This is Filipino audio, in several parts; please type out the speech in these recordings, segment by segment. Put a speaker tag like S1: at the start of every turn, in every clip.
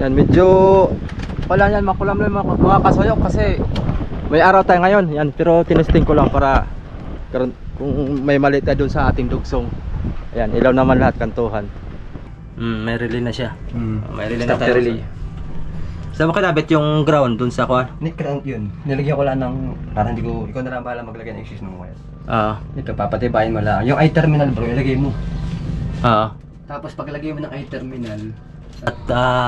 S1: Yan, medyo wala yan, makulam lang mga kasayok kasi may araw tayo ngayon. Yan, pero tinesting ko lang para kung may mali tayo dun sa ating dugsong. Ayan, ilaw naman lahat kantuhan. May relay na siya. May relay na tayo. Relay. Saan mo kinabit yung ground dun sa kuha?
S2: Ground yun. Nilagyan ko lang ng, para hindi ko, ikaw na lang bahala maglagay ng exist ng wire. Ito, papatibayin mo lang. Yung I-terminal bro, ilagay mo. Tapos paglagay mo ng I-terminal,
S1: at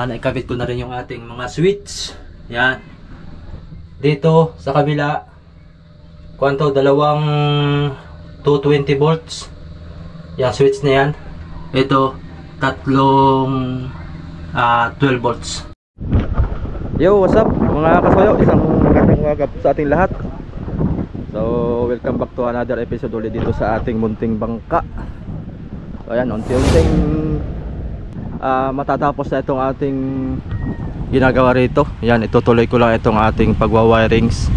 S1: naikabit ko na rin yung ating mga switch. Yan. Dito sa kabila, kwanto, dalawang 220 volts. Yung switch na yan. Ito, tatlong 12 volts. Yo, what's up mga kasoyo? Isang magandang umaga sa ating lahat. So, welcome back to another episode ulit dito sa ating munting bangka. So, ayan, unti-unting matatapos na itong ating ginagawa rito. Yan, itutuloy ko lang itong ating pagwa-wirings.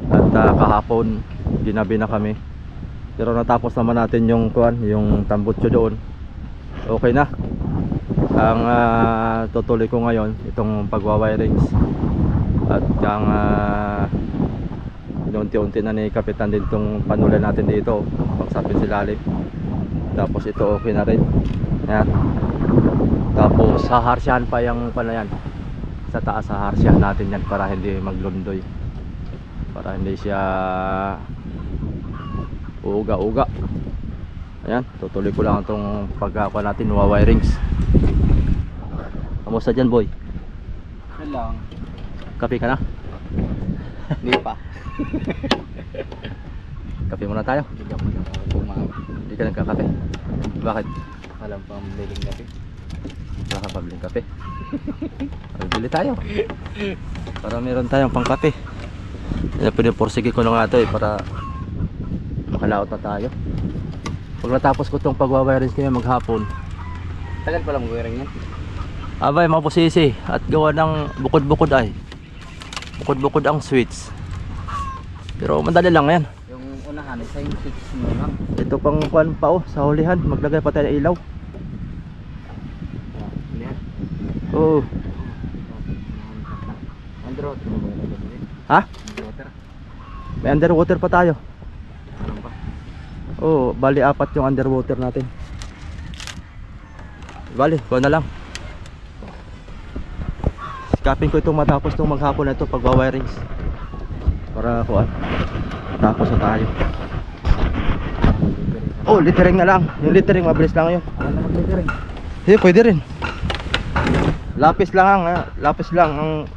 S1: At kahapon, ginabi na kami. Pero natapos naman natin yung tambutso doon. Okay na. Ang tutuloy ko ngayon itong pagwa-wirings. At ang unti-unti na ni Kapitan din itong panulan natin dito, pagsapin si lalim. Tapos ito okay na rin. Yan. Tapos haharsyahan pa yung panayan. Sa taas haharsyahan natin yan para hindi maglundoy. Para hindi siya uga-uga. Ayan, tutuloy ko lang itong pagkakawa natin, wirings. Kamusta dyan, boy?
S2: lang.
S1: Kape ka na?
S2: Hindi pa.
S1: Kape muna tayo? Hindi ka nagkakape? Bakit?
S2: Alam pa ang biling kape.
S1: Baka pabiling kape. Bili tayo para meron tayong pang kape. Piniporsige ko na nga ito para makalaot na tayo. Pag natapos ko itong pagwa-wirings kayo maghapon.
S2: Tagal pa lang mag-wiring yan?
S1: Abay, mga posisi. At gawa ng bukod-bukod ay. Bukod-bukod ang switch. Pero madali lang yan.
S2: Yung unahan, isa yung switch mo lang.
S1: Ito pang kuhan pa sa hulihan. Maglagay pa tayo ng ilaw.
S2: Hulihan?
S1: Oo.
S2: Underwater.
S1: Ha?
S2: Underwater?
S1: May underwater pa tayo.
S2: Ano ba?
S1: Oo, bali 4 yung underwater natin. Bali, kuha na lang. Sikapin ko itong matapos itong maghapon na ito pagwa-wirings. Para kuha. Tapos na tayo. Oh, littering na lang. Yung littering mabilis lang yun.
S2: Ano naman littering?
S1: Pwede rin. Lapis lang ang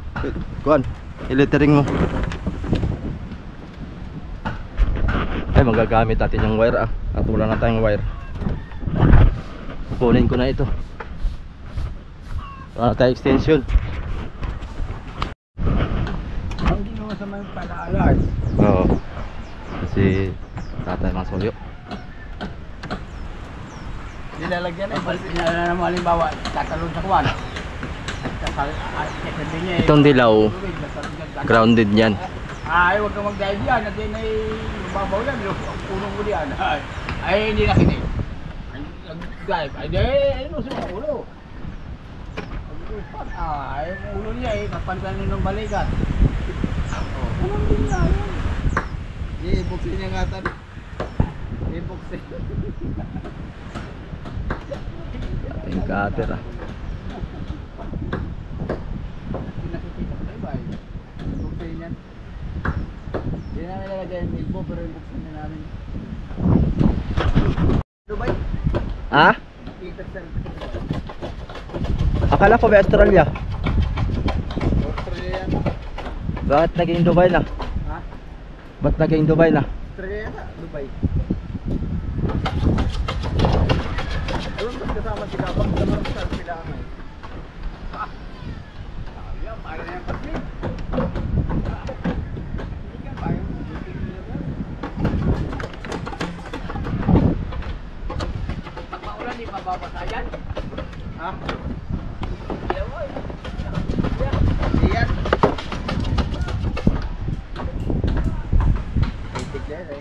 S1: kuhan. I-littering mo. Ay, magagamit natin yung wire at wala na tayong wire. Kunin ko na ito. Wala tayong extension.
S2: Ang ginawa sa mga pala-alas.
S1: Oo. Kasi tatay mga solyo.
S2: Nilalagyan ay balik na naman halimbawa tatalon sa kuwan.
S1: Itong dilaw grounded yan.
S2: Ay, huwag kang mag-dive yan. At yun ay mababaw yan. Yung unong muli yan. Ay, hindi nakinig. Nag-dive. Ay, ano sa ulo? Ay, yung ulo niya eh. Kapantan nyo ng balikat. Anong din niya yun? I-buksin niya nga tan. I-buksin.
S1: Ating cutter
S2: Hindi namin nalagay yung milbo pero yung buksan na namin. Dubai?
S1: Ha? Akala ko ba Australia?
S2: Australia yan.
S1: Bakit naging Dubai na?
S2: Ha?
S1: Ba't naging Dubai na?
S2: Australia yan, Dubai. Alam mo kasama si Kapag naman sa silangan. Ha? Yan, para na yung pag-flip. Babatayan? Ha? Iyawoy. Iyan. Itik na yan.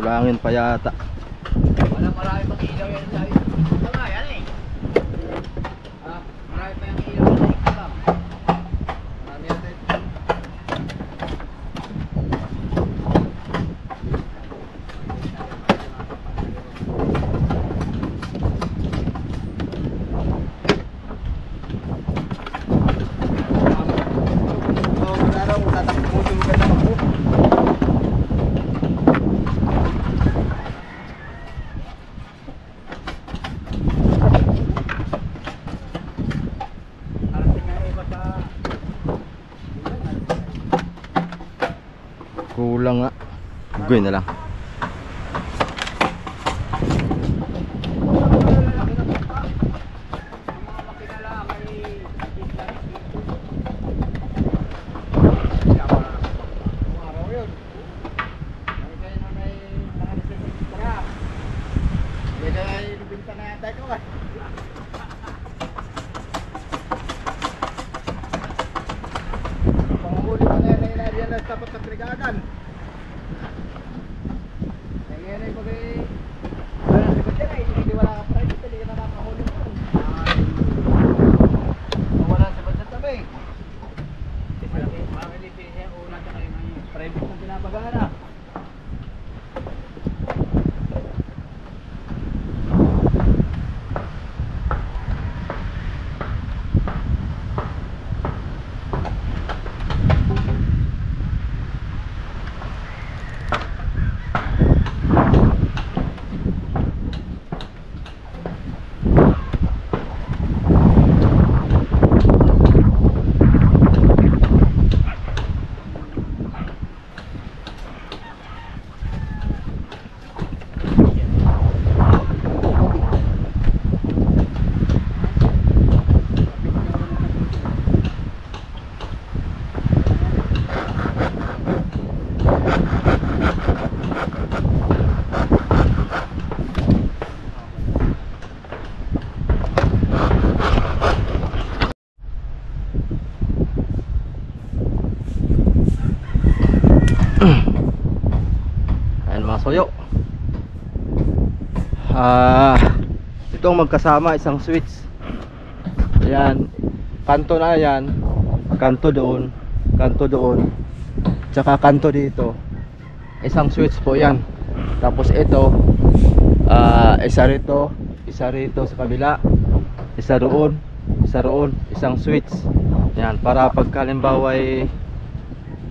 S1: Kulangin pa yata.
S2: Walang marami pang ilaw yan sa iyo. Ito nga yan eh. Marami pa yung ilaw yan eh. Marami yata ito.
S1: Kulang nga. Gawin na lang.
S2: Dapat sa trigagan. Ngayon ay pag wala sa kanya ay hindi wala ka private, hindi ka na makahuli mo. Wala sa banda tabi. Parang hindi siya una ka kayo ng private na pinapagana.
S1: Ayan mga soyo. Itong magkasama isang switch. Ayan, kanto na yan, kanto doon, tsaka kanto dito. Isang switch po yan. Tapos ito, isa rito sa kabila, isa roon, isang switch. Yan, para pagkalimbawa ay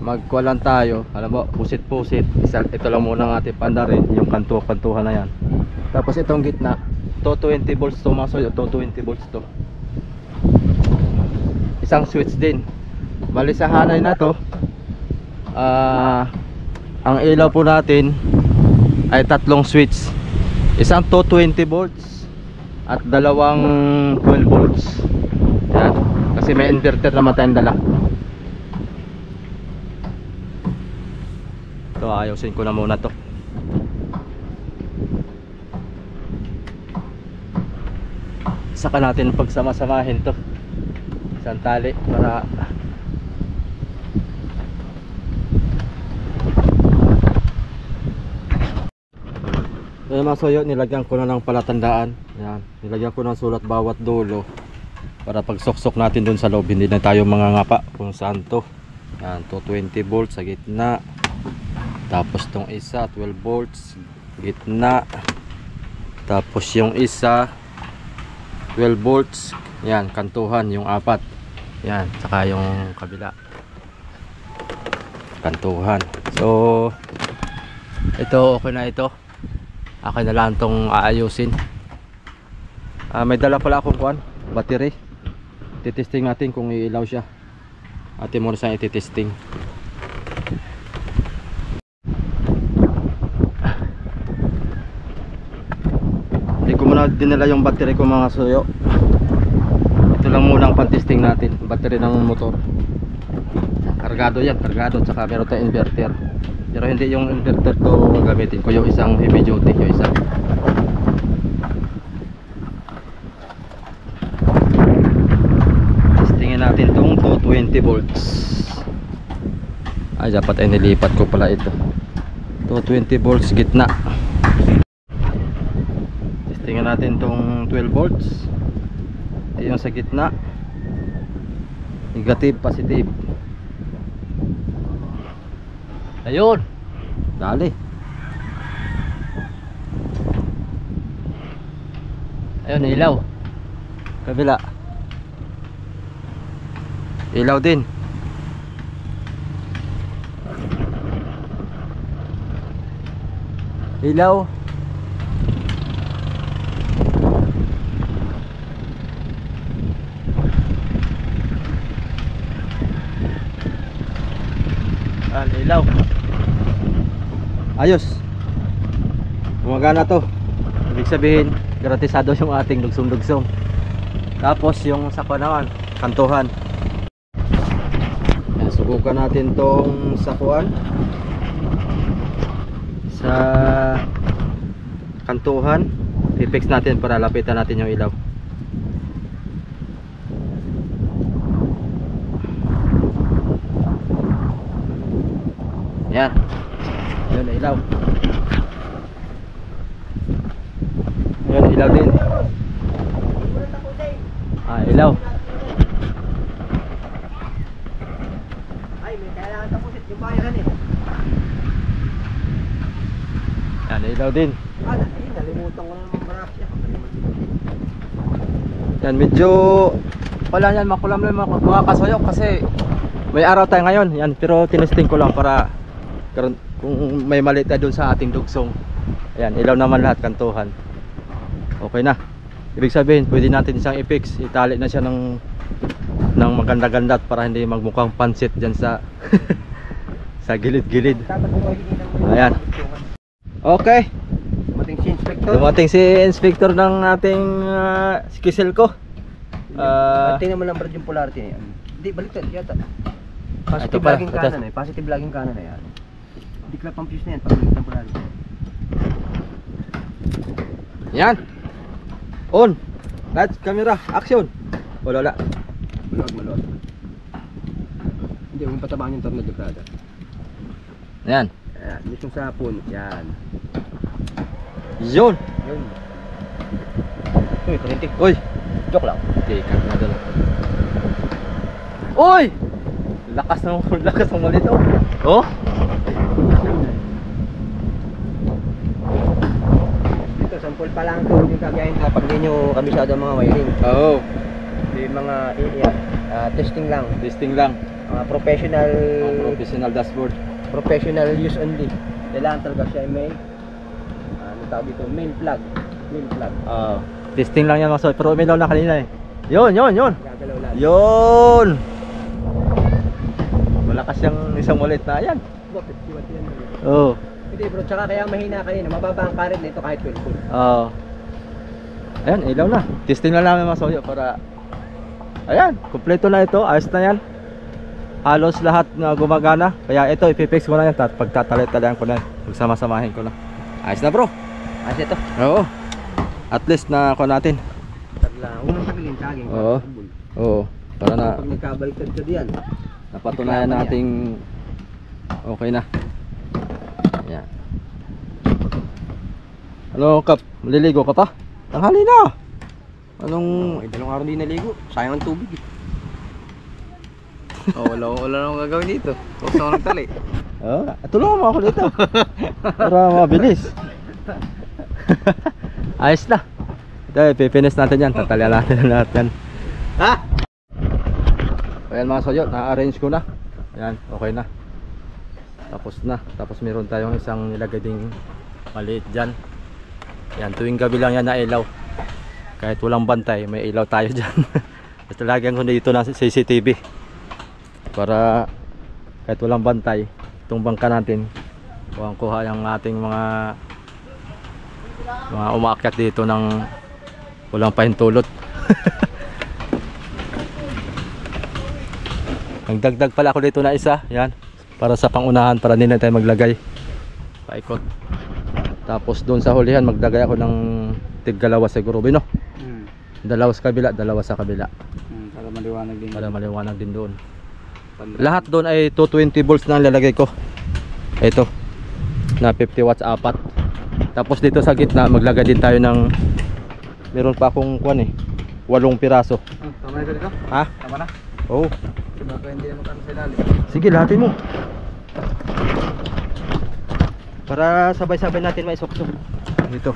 S1: magkuwalan tayo, alam mo, pusit-pusit, ito lang muna ang ating pandarin, yung kantuhan na yan. Tapos itong gitna, 220 volts to mga soyo, 220 volts to. Isang switch din. Bali sa hanay na to, ang ilaw po natin ay tatlong switch. Isang 220 volts at dalawang 12 volts. Yan, kasi may inverter naman tayong dala. Ito, ayusin ko na muna to. Saka natin pagsama-samahin to. Isang tali para Ayan mga soyo, nilagyan ko na ng palatandaan. Yan, nilagyan ko ng sulat bawat dulo para pag soksok natin dun sa loob hindi na tayo mangangapa kung saan to. Yan, 220 volts sa gitna. Tapos tong isa 12 volts gitna. Tapos yung isa 12 volts. Yan, kantuhan yung apat. Yan, saka yung kabila kantuhan. So ito okay na ito. Akin na lang itong aayusin. May dala pala akong kuwan, battery. Titesting natin kung iilaw siya. Atin muna siyang ititesting. Hindi ko muna dinala yung battery ko mga suyo. Ito lang muna ang pantesting natin, battery ng motor. Kargado yan, kargado. Tsaka meron tayong inverter. Pero hindi yung inverter to gamitin ko, yung isang heavy duty, yung isa. Testingin natin tong 220 volts. Ay, dapat ay nilipat ko pala ito. 220 volts gitna. Testingan natin tong 12 volts. Yung sa gitna, negative, positive. Ayun, dali. Ayun, ilaw. Kabila, ilaw din. Ilaw. Ilaw. Ayos. Gumagana to. Ibig sabihin, gratisado yung ating dugsong-dugsong. Tapos yung sa naman, kantuhan. Subukan natin tong sakuan sa kantuhan. I-fix natin para lapitan natin yung ilaw. Yan. Yun, ilaw. Yun, ilaw din. Ilaw.
S2: Ay, may kailangan tapusin yung bayaran eh.
S1: Yan, ilaw din.
S2: Nalimutan ko na naman marasya.
S1: Yan, medyo wala yan, makulam lang mga kasoyok kasi may araw tayo ngayon. Yan, pero tinesting ko lang para kung may mali tayo dun sa ating dugsong. Ayan, ilaw naman lahat, kantuhan. Okay na. Ibig sabihin, pwede natin siyang i-fix. Itali na siya ng maganda-ganda para hindi magmukhang pansit dyan sa sa gilid-gilid. Ayan. Okay.
S2: Dumating si Inspector.
S1: Dumating si Inspector ng ating Kisil ko.
S2: Tingnan mo lang brad yung polarity niya. Hindi, baliktad yata. Positive
S1: pa,
S2: laging kanan eh. Positive laging kanan eh. Hindi club ang fuse na yan. Pag-baliktad ng polarity.
S1: Yan. On. Lights, camera, action. Wala.
S2: Malod. Hindi, huwag patabaan yung tornado brada.
S1: Yan.
S2: Ayan, dito sa hapon. Yan.
S1: Yun.
S2: Uy, kurintik.
S1: Uy.
S2: Joke lang.
S1: Okay, cut na doon. Uy! Lakas ng malito. Oh?
S2: Dito, sample pa lang ito. Yung kagayin na pag hindi nyo kabisado ang mga wiring.
S1: Oo.
S2: Yung mga testing lang.
S1: Testing lang.
S2: Professional
S1: Dashboard.
S2: Professional use only. Kailangan talaga siya may ano tawag dito, main plug.
S1: Testing lang yan mga soy. Pero umilaw na kanina eh. Yun.
S2: Gagalaw lang.
S1: Yun. Malakas yung isang ulit na yan.
S2: Bakit? Siwat yan.
S1: Oo.
S2: Hindi bro, tsaka kaya mahina kanina. Mababa ang current nito kahit 12 volt.
S1: Oo. Ayan, ilaw na. Testing na namin mga soy para ayan, kumpleto na ito. Ayos na yan. Halos lahat na gumagana. Kaya ito, ipipix ko na yan. Pagtatalit-talian ko na yan. Pagsama-samahin ko na. Ayos na bro.
S2: Ayos ito.
S1: Oo. At least na ako natin.
S2: Taglang. Huwag mong tagalin saging.
S1: Oo. Para na
S2: pag nagkabaliktad ka diyan.
S1: napatunayan nating okay na. Ayan. Ano Kap? Maliligo ka pa? Tanghali na. Anong
S2: Dalawang araw hindi naligo. Sayang ang tubig eh.
S3: Wala nang gagawin dito. Huwag sa nagtali.
S1: Tulungan mo ako dito. Para mabilis. Ayos na. Ito, pipinish natin yan. Tatalian natin lahat yan.
S2: Ha?
S1: Ayan mga soyo, na-arrange ko na. Ayan, okay na. Tapos na. Tapos meron tayong isang nilagay ding maliit dyan. Ayan, tuwing gabi lang yan na ilaw. Kahit walang bantay, may ilaw tayo dyan. Basta lagyan ko dito na CCTV. Para kahit walang bantay, itong bangka natin, kuha yung ating mga umaakyat dito ng walang pahintulot. Nagdagdag pala ako dito na isa, yan, para sa pangunahan, para hindi na tayo maglagay paikot. Tapos doon sa hulihan magdagay ako ng tig-dalawa siguro, Bino. Dalawa sa kabila, dalawa sa kabila.
S3: Para maliwanag din.
S1: Para maliwanag din doon. Lahat doon ay 220 volts na lalagay ko. Ito. na 50 watts apat. Tapos dito sa gitna maglagay din tayo ng, meron pa akong kuan 8 piraso.
S3: Tama na dito?
S1: Ha?
S3: Tama na?
S1: Oo.
S3: Baka hindi naman kami sa ilalim.
S1: Sige, lahatin mo. Para sabay-sabay natin maisuksok. Dito.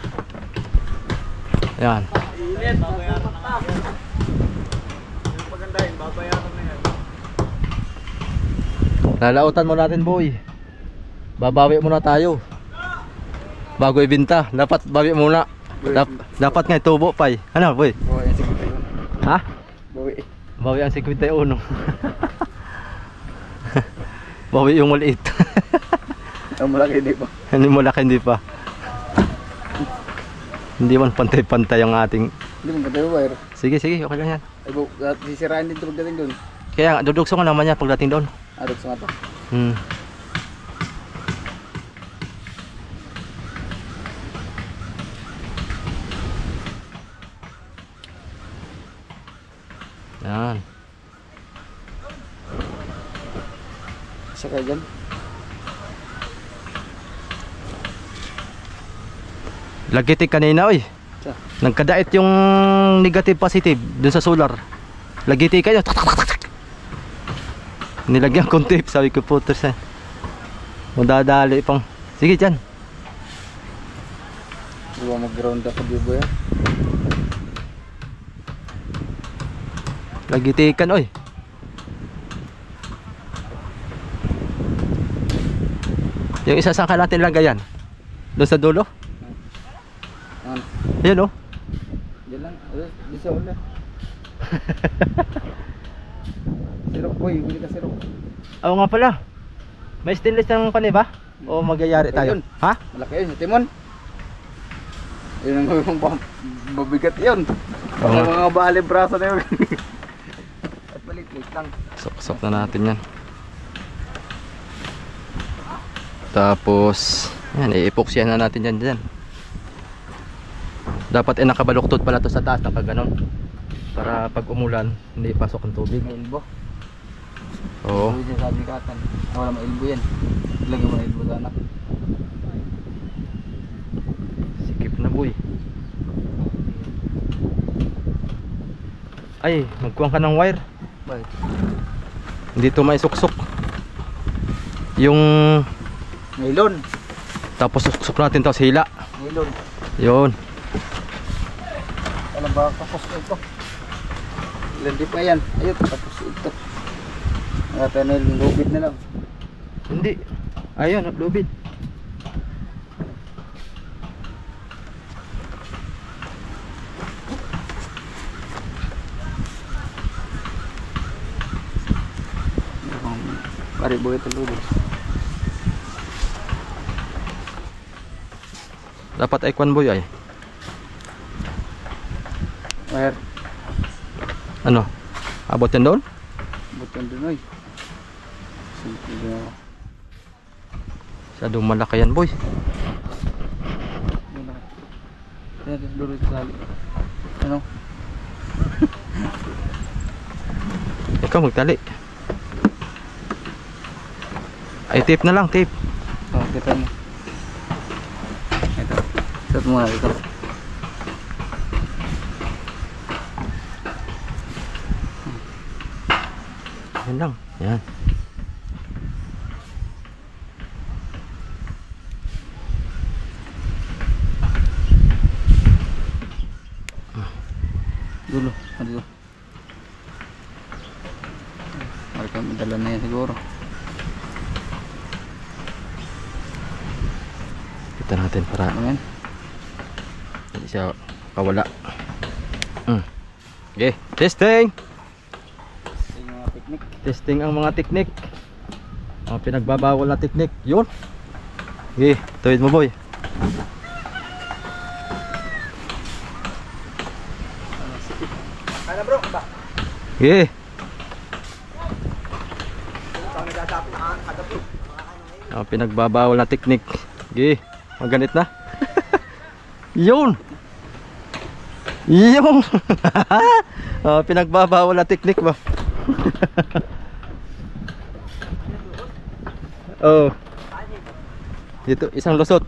S1: Ayan.
S3: Init, babayaran na nga. Yung pagandahin, babayaran na yan.
S1: Lalautan mo natin, boy. Babawi muna tayo. Bago ibenta, dapat bawi muna. Dapat nga itubo pa eh. Ano, boy?
S3: Bawi ang 51.
S1: Ha?
S3: Bawi.
S1: Bawi ang 51. Bawi yung maliit.
S3: Ang malaki di ba?
S1: Hindi mo laki, hindi pa. Hindi man pantay-pantay ang ating.
S3: Hindi mo pantay wire.
S1: Sige, sige, okay lang yan.
S3: Ay, sisirain din ito pagdating doon.
S1: Kaya dudugso ko naman yan pagdating doon.
S3: Arot sa mata.
S1: Yan.
S3: Saka dyan.
S1: Lagitik kanina, oy.
S3: Sa?
S1: Nagkadait yung negative positive dun sa solar. Lagitik kayo. Nilagyan kong tape, sabi ko po sa madadali pang. Sige dyan.
S3: Di ba mag-ground ako di ba yan?
S1: Lagitikan, oy. Yung isa saan ka natin lagayan? Doon sa dulo?
S3: Ano?
S1: Yan, oh.
S3: Diyan lang. Di sa ula. Sirok boy, bili ka sirok.
S1: Oo nga pala. May stainless ng kani ba? O magyayari tayo?
S3: Ayun.
S1: Ha?
S3: Malaki yun, sa timon. Yun ang mabigat yun.
S1: Oo nga.
S3: Mga bali braso na yun. At palit-lit lang.
S1: Sok-sok na natin yan. Tapos yan, i-epoxyan na natin yan dyan. Dapat nakabaluktot pala to sa taas, nakaganon, para pag umulan hindi pasok ang tubig.
S3: May ilbo.
S1: Oo.
S3: Sabi siya sabi katan. Wala may ilbo yan. Lagyan mo na ilbo sana.
S1: Sikip na, boy. Ay, magkuhan ka ng wire.
S3: Bakit?
S1: Hindi to maisuksok yung,
S3: Nylon.
S1: tapos suksok natin to sa hila.
S3: Nylon.
S1: Yun.
S3: Alam ba kapos na ito? Ilan di pa yan? Ayun, tapos ito. Nakata na yung lubid na lang.
S1: Hindi. Ayun, lubid.
S3: Paribo ito lubid.
S1: Dapat ay kwan, boy, ay.
S3: Wire.
S1: Ano? Abot yan doon?
S3: Butan dun oy. Simple din ako.
S1: Masyadong malaki yan, boy.
S3: Wala. Kaya ito duro sa sali. Ano?
S1: Ikaw magtali. Ay, tape na lang, tape.
S3: Oh, kita mo. Ito. Set mo na ito.
S1: Yan lang. Yan.
S3: Dulo. Dito. Marka madala na yan siguro.
S1: Kita natin para
S3: Amen.
S1: hindi siya kawala. Okay, testing.
S3: Yung mga picnic.
S1: Testing ang mga teknik. Mga pinagbabawal na teknik. Yun. Okay, tuwid mo, boy.
S3: Kaya bro, ba?
S1: Okay. Ang pinagbabawal na teknik. Okay, maganit na. Yun. Yung pinagbabawal na teknik ba? Oh. Dito, isang lusot.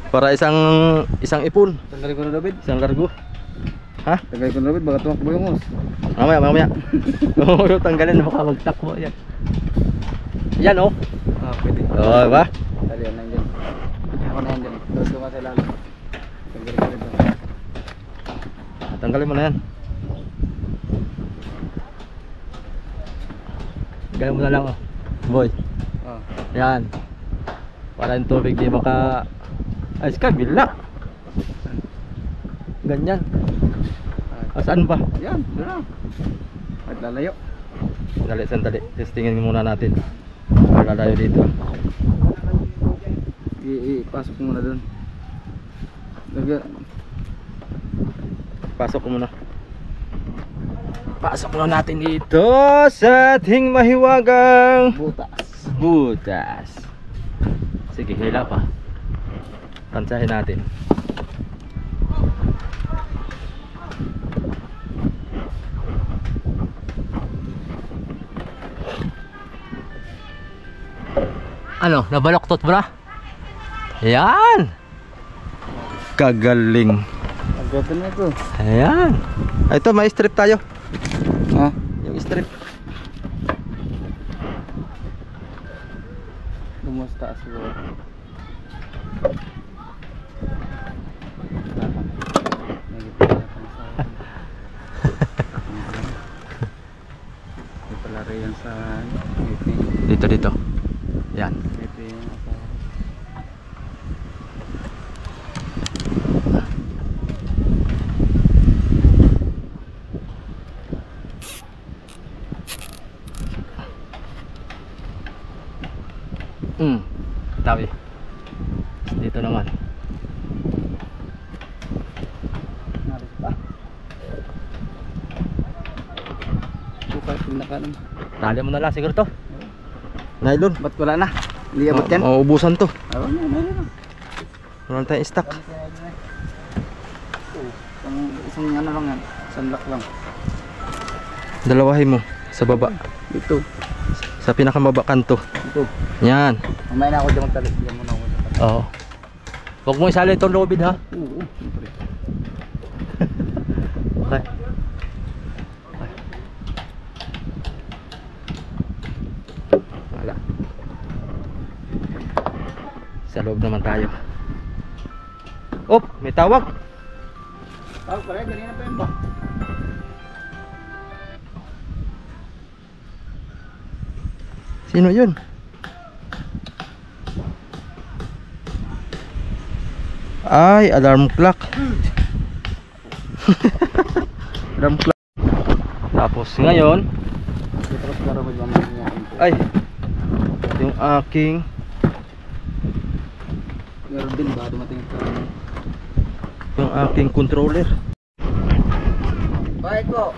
S1: Para isang ipon.
S3: Tanggalin ko na David.
S1: Isang largo. Ha?
S3: Tanggalin ko na David, baka tumakbo yung hose.
S1: Mamaya. Oo, tanggalin, baka magtakbo yan. Yan oh.
S3: Ah, pwede.
S1: Oo, ba?
S3: Dali, yan lang dyan. Ako na yan dyan. Tapos ko nga sa ilalim. Tanggalin ko rin dyan.
S1: Tanggalin mo na yan. Tanggalin mo na lang oh. Boy.
S3: Oh.
S1: Yan. Para yung tubig di maka... Ay, kabila. Ganyan. Saan ba?
S3: Yan, doon na. At lalayo.
S1: Sandali. Testingin muna natin. Lalayo dito.
S3: Ipasok mo muna doon.
S1: Pasok muna. Pasok na natin dito sa ating mahiwagang butas. Sige, hila pa. Tansahin natin. Ano, nabaloktot bra? Yan. Kagaling.
S3: Agatan na ito.
S1: Ayan. Ito, may strip tayo.
S3: Ha?
S1: Yung strip.
S3: Lumusta siguro. May palari yan sa
S1: Dito. Yan. Tabi. Dito naman.
S3: Bukas pinakanan.
S1: Tali mo na lang siguro to. Nylon.
S3: Ba't wala na? Hindi abot yan?
S1: Mauubusan to.
S3: Awan na, meron na.
S1: Wala tayong stock.
S3: Isang ano lang yan. Isang lock lang.
S1: Dalawahin mo sa baba.
S3: Dito.
S1: Sa pinakamababa kanto.
S3: Dito.
S1: Yan.
S3: Mamaya na ako dyan magtalit. Diyan muna ako.
S1: Oo. Huwag mo isali itong lobid ha.
S3: Oo. Siyempre.
S1: Okay. Wala. Sa loob naman tayo. Oh, may tawag.
S3: Tawag pala, ganina pa yun ba?
S1: Sino yun? Ay, alarm clock. Alarm clock. Tapos ngayon,
S3: Tapos para ba dyan niya?
S1: ay, yung aking
S3: Meron din ba? Dumating ka.
S1: controller.
S3: Bakit po?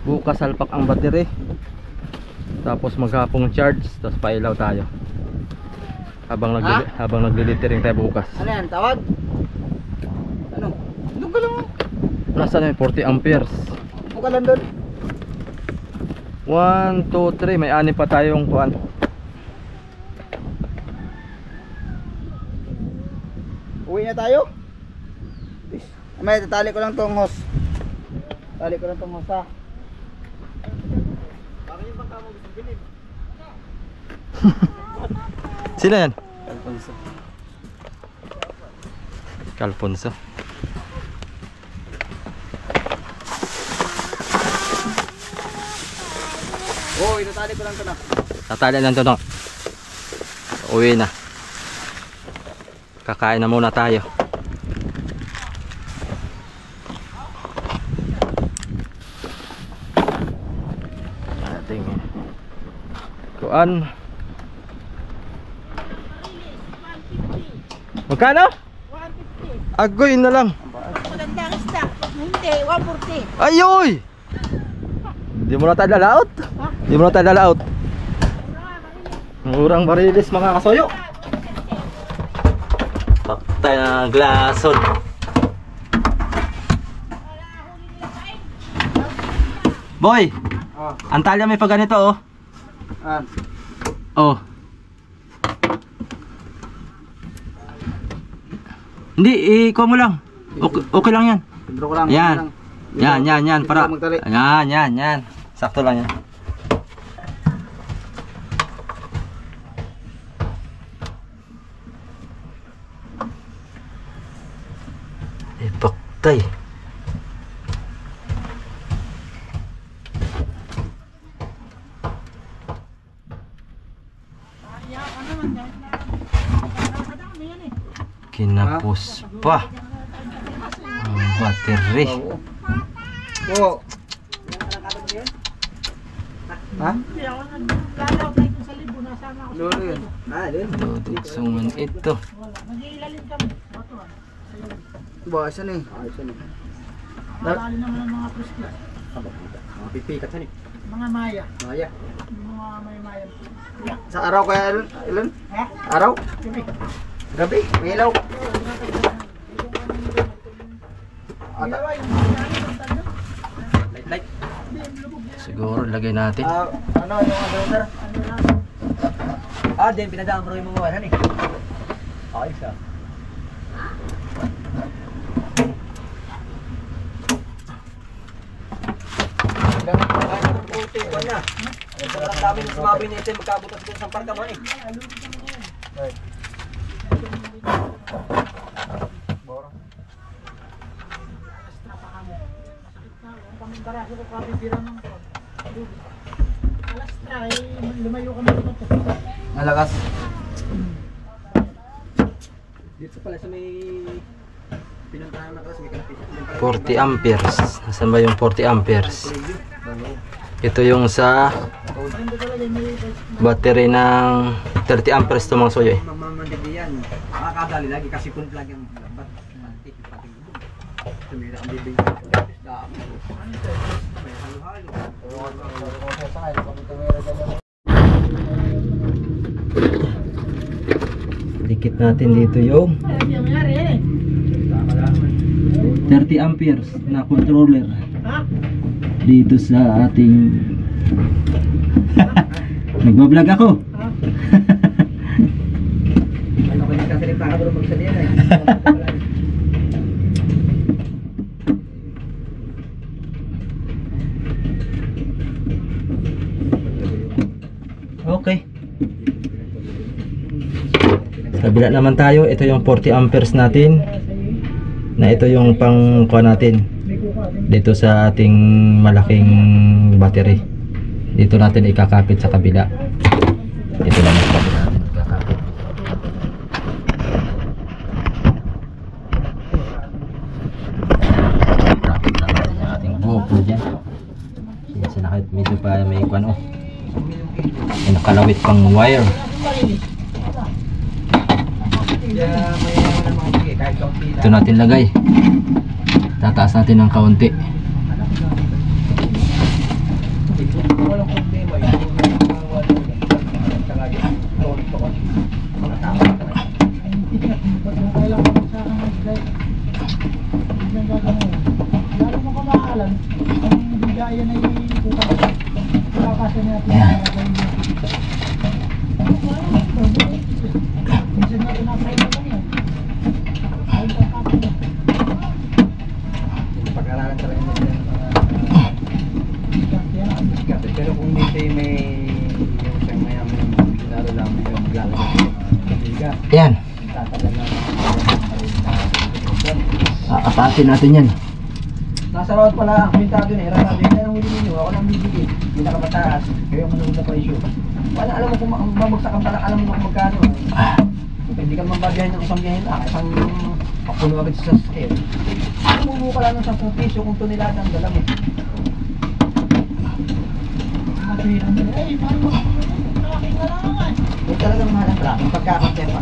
S1: Bukas salpak ang battery. Tapos maghapong charge, tapos pailaw tayo. Habang nagli-littering tayo bukas.
S3: Ano yan? Tawag? Ano? Doon ka lang.
S1: Nasaan yung 40 amperes?
S3: Doon ka lang doon.
S1: 1, 2, 3, may 6 pa tayong kuan.
S3: Uwi na tayo? May tatali ko lang tong hose. Tali ko lang tong hose ha. Bakit yung bangka mo gusto bilib?
S1: Sino yan?
S3: Alfonso.
S1: Alfonso.
S3: Oh, itatali ko lang ito na.
S1: Tatali lang to no. Uwi na. Kakain na muna tayo. Ating kuan. Magkano? 150. Agoy na lang.
S4: Magandang stock. Hindi, 140.
S1: Ayoy! Hindi mo na tayo lalaot. Hindi mo na tayo lalaot. Murang barilis mga kasoyo. Paktay na glason. Boy!
S3: Oh,
S1: Antalya may pag ganito oh.
S3: an.
S1: Oh. Hindi, ikaw mo lang. Okay, okay lang yan.
S3: Pedro ko lang.
S1: Yan.
S3: Lang.
S1: Yan. Para.
S3: Magtali.
S1: Yan. Sakto lang yan. Baktay. Kinapos pa ang battery.
S3: Oo. Ha?
S4: Hindi ako naglalawag kahit sa libo, nasama ako.
S3: Lolo yun. Doon.
S1: Dudugsungan ito.
S4: Wala, mag-iilalin kami. Bato
S3: Bawasan eh.
S4: Malali naman ang mga plus-plus.
S2: Mga pipikat yan eh.
S4: Mga maya.
S2: Maya.
S4: Mga may-maya.
S3: Sa araw kaya ilan?
S4: Ha?
S3: Araw?
S4: Gabi.
S3: Gabi? May ilaw?
S4: Ilaw ay yung
S2: Light.
S1: Siguro lagay natin.
S3: Ano yung sir?
S2: Din, pinadaan mo rin mo mawalan eh. Okay siya. Ang dami ng sumabi na ito, magkabutas din sa parka mo eh.
S4: pamintaraso ko kapitira ng alas 3, lumayo kami dito.
S3: Malakas.
S2: Dito pala sa may pinuntahan na kasi may kalapitan.
S1: 40 amperes. Nasaan ba yung 40 amperes? Ito yung sa battery ng 30 amperes to mga soyo eh.
S2: Mamamandili yan. Makakadali lagi kasi kung lagi ang lambat. Tumira ang bibig. Dami. May halo-halo.
S1: Dikit natin dito yung 30 amperes na controller dito sa ating nagbablog ako.
S2: Ano ko nagkasalit para ko magsalihan eh.
S1: Okay. Kabila naman tayo. Ito yung 40 amperes natin. Na ito yung pang kuha natin dito sa ating malaking battery. Dito natin ikakapit sa kabila. Dito lang sa kabila natin ikakapit. Kapit lang natin yung ating GoPro dyan. Kasi nakit medyo pa may kuwan oh. May nakalawit pang wire. Ito natin lagay. Tataas natin ng kaunti.
S2: Pag-aralan talaga nila pero kung dito may yung isang mayaman yung lalo lang yung maglalagay
S1: Yan.
S2: tatagal na
S1: Aakatin natin yan.
S2: nasa road pala ang pintado na hirap sabi na nang huli ninyo ako lang bibigay pinakamataas kayo ang manunod na presyo wala alam mo kung mamagsak ang talak alam mo kung magkano hindi ka mambabiyahin ng isang biyahin isang papuno agad sa scale umubo ka lang ng 10 piso kung tonelada ang dala mo huwag talaga mahal ang traffic pagkakasya pa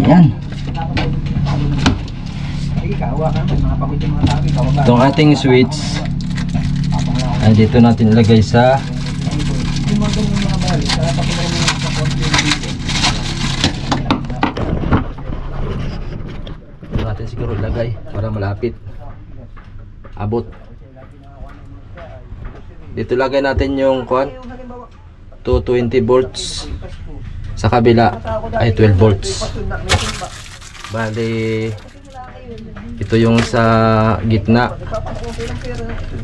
S1: Yan.
S2: sige kahawa ka naman mga pagod yung mga tabi
S1: Itong ating switch ay dito natin ilagay sa dito natin siguro ilagay para malapit abot. Dito lagay natin yung 220 volts Sa kabila ay 12 volts. Bali, ito yung sa gitna.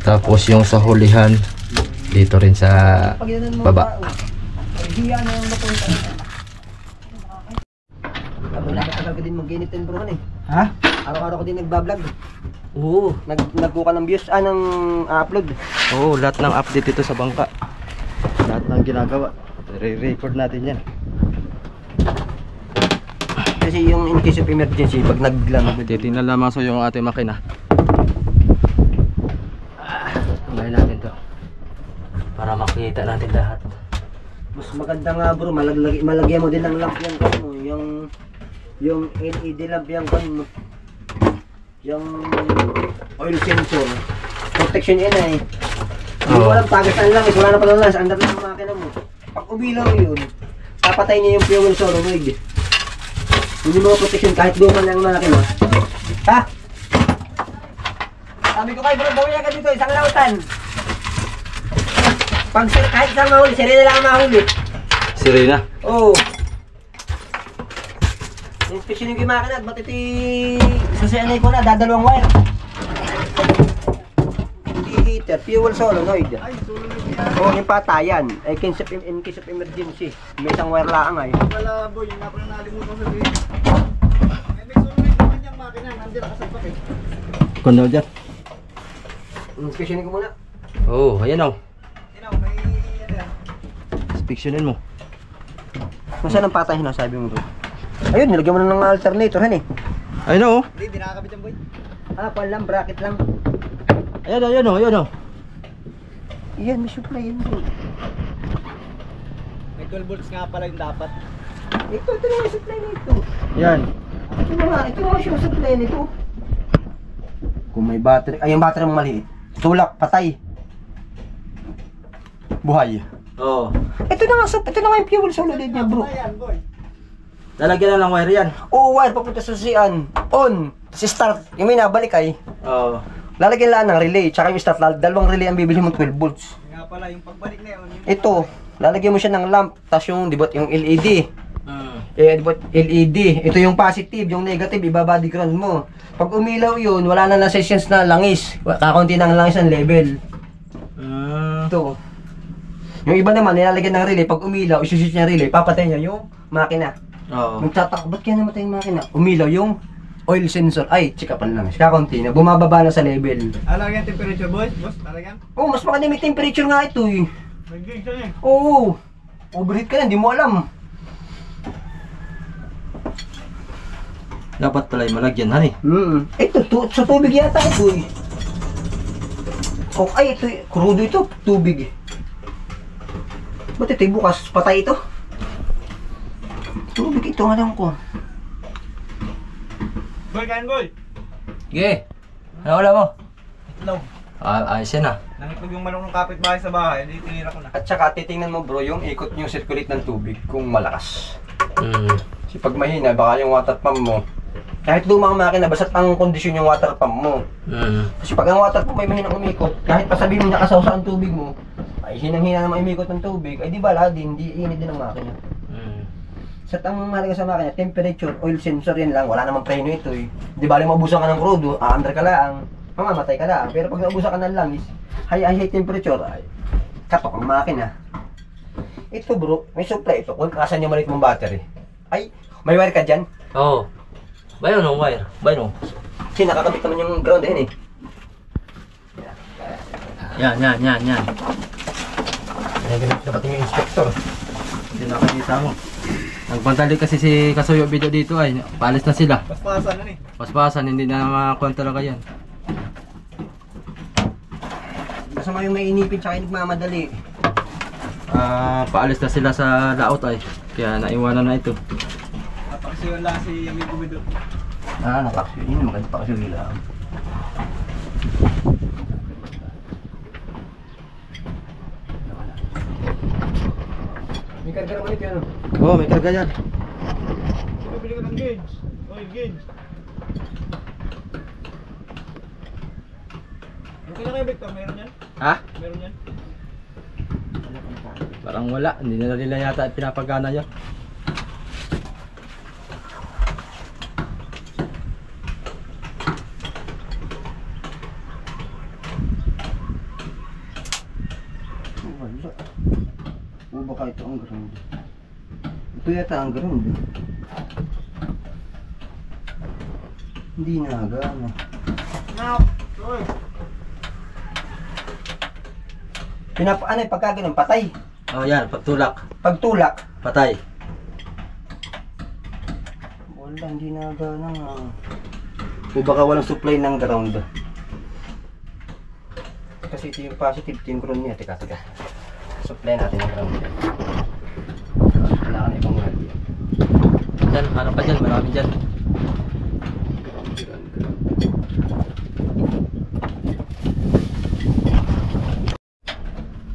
S1: Tapos yung sa hulihan, dito rin sa baba.
S2: Matagal ka din mag-init din bro eh.
S3: Ha?
S2: Araw-araw ko din nagbablog.
S1: Oo.
S2: Nagkuha ng views, ng upload.
S1: Oo, lahat ng update ito sa bangka. Lahat ng ginagawa. Re-record natin yan.
S2: Kasi yung in case of emergency, pag naglamag
S1: Titingnan lamang so yung ating makina. Tumayin natin to. Para makita natin lahat.
S2: mas maganda nga bro, malagyan mo din ng lamp yung kan mo, yung LED lamp yung kan mo. Yung oil sensor. Protection yan eh. Hindi mo alam, tagasan lang, wala na pala lang sa under lang ang makina mo. Pag umilaw yun, papatay niya yung fuel solenoid. Hindi mo protection kahit doon lang ang makina. Ha? Sabi ko kay bro, bawian ka dito, isang lautan. Pag kahit isang mahuli, sirena lang ang mahuli.
S1: Sirena?
S2: Oo. Inspection yung makina at matiti susianay ko na, dadalawang wire. Hindi heater, fuel solenoid.
S3: Ay, solenoid yan.
S2: Oo, yung patayan. In case of emergency. May isang wire lang ay.
S3: Wala boy, yung nga pala nalimutan ko sabihin. May solenoid naman yung makina, nandiyan nakasalpak eh.
S1: Kundo dyan.
S2: Inspection ko muna.
S1: Oo, ayan o.
S3: May ano yan.
S1: Inspectionin mo.
S2: Nasaan ang patayan na sabi mo bro? Ayun, nilagyan mo na ng alternator han eh.
S1: Ayun o.
S3: Hindi, di nakakabit yan boy.
S2: Kwan lang, bracket lang.
S1: Ayan o, ayan o, ayan o.
S2: Yan, may supply yan bro.
S3: May 12 volts nga pala yung dapat.
S2: Ito na yung supply nito.
S1: Yan.
S2: Ito nga yung supply nito. Kung may battery, ay yung battery mo maliit. Tulak, patay. Buhay.
S1: Oo.
S2: Ito na nga yung fuel solenoid niya bro.
S3: Ayan boy.
S1: Lalagyan na ng wire yan.
S2: Oo, wire papunta sa susian. On. Tapos start. Yung may nabalik ay.
S1: Oo.
S2: Lalagyan lang ng relay. Tsaka yung start. Dalawang relay ang bibili mong 12 volts.
S3: Nga pala, yung pagbalik na yun.
S2: Ito. Lalagyan mo siya ng lamp. Tapos yung, di ba, yung LED.
S1: Mm.
S2: Di ba, LED. Ito yung positive. Yung negative, ibabody ground mo. Pag umilaw yun, wala na na sessions na langis. Kakunti ng langis ang level. Ito. Yung iba naman, nilalagyan ng relay. Pag umilaw, isuswitch niya relay. Papatay niya yung makina.
S1: Oo.
S2: Magtatak, ba't kaya namatay yung makina? Umilaw yung oil sensor. Ay, chikapan lang. Kakunti na. Bumababa na sa level.
S3: Alagyan temperature boy? Boss, alagyan?
S2: Oh, mas maganda may temperature nga ito eh.
S3: May gig dyan eh.
S2: Oo. Overheat ka na, hindi mo alam.
S1: Dapat pala yung malagyan, honey.
S2: Ito, sa tubig yata ito eh. Oh, ay, ito, krudo ito, tubig eh. Ba't ito bukas, patay ito? Tubig ito, alam ko.
S3: Boy, kain boy.
S1: Sige. Ano wala mo?
S3: Itlog.
S1: Ayos yan ah.
S3: Nangitlog yung manok ng kapitbahay sa bahay, hindi tinira ko na.
S2: At saka titingnan mo bro, yung ikot yung circulate ng tubig kung malakas. Kasi pag mahina, baka yung water pump mo, kahit lumang makina, basta't ang kondisyon yung water pump mo. Kasi pag ang water pump may mahinang umikot, kahit pa sabihin mo nakasawsa ang tubig mo, ay hinang-hina naman umikot ng tubig, ay di bala din, di init din ang makina. Sa ang mahalaga sa makina, temperature, oil sensor yan lang, wala namang preno ito eh. Di bali mabusan ka ng crudo, aandar ka lang, mamamatay ka lang. Pero pag naubusan ka ng langis, high temperature, ay katok ang makina. Ito bro, may supply ito, kung kasan yung maliit mong battery. Ay, may wire ka dyan?
S1: Oo. Bayo no, wire. Bayo no.
S2: Kasi nakakabit naman yung ground din eh.
S1: Yan.
S2: Ay, ganun dapat yung inspector.
S1: Hindi nakakita mo. Nagbantali kasi si Kasuyo video dito ay paalis na sila.
S3: Paspasan na eh.
S1: Paspasan, hindi na makakuha talaga yan.
S2: Basta mo yung may inipin tsaka yung nagmamadali.
S1: Paalis na sila sa laot ay. Kaya naiwanan na ito.
S3: Napakasiwan lang si Amigo Bido.
S2: Nakakasyon. Yun, maganda pa kasi lang. May karga naman ito yan.
S1: Oo, may karga yan.
S3: Bibili ko ng gauge. Oy, gauge. Okay na kayo, Victor? Meron yan?
S1: Ha?
S3: Meron yan?
S1: Parang wala. Hindi na nila yata pinapagana yan.
S2: baka ito ang ground. Ito yata ang ground. Hindi nagana. Ano yung pagka ganun, patay.
S1: Oh, yan, pagtulak.
S2: Pagtulak.
S1: Patay.
S2: Wala, hindi nagana nga. O baka walang supply ng ground. Kasi ito yung positive team ground niya. Teka. Supply natin ng ground. Wala ka na ibang ground yan.
S1: Dyan, hanap pa dyan, marami dyan.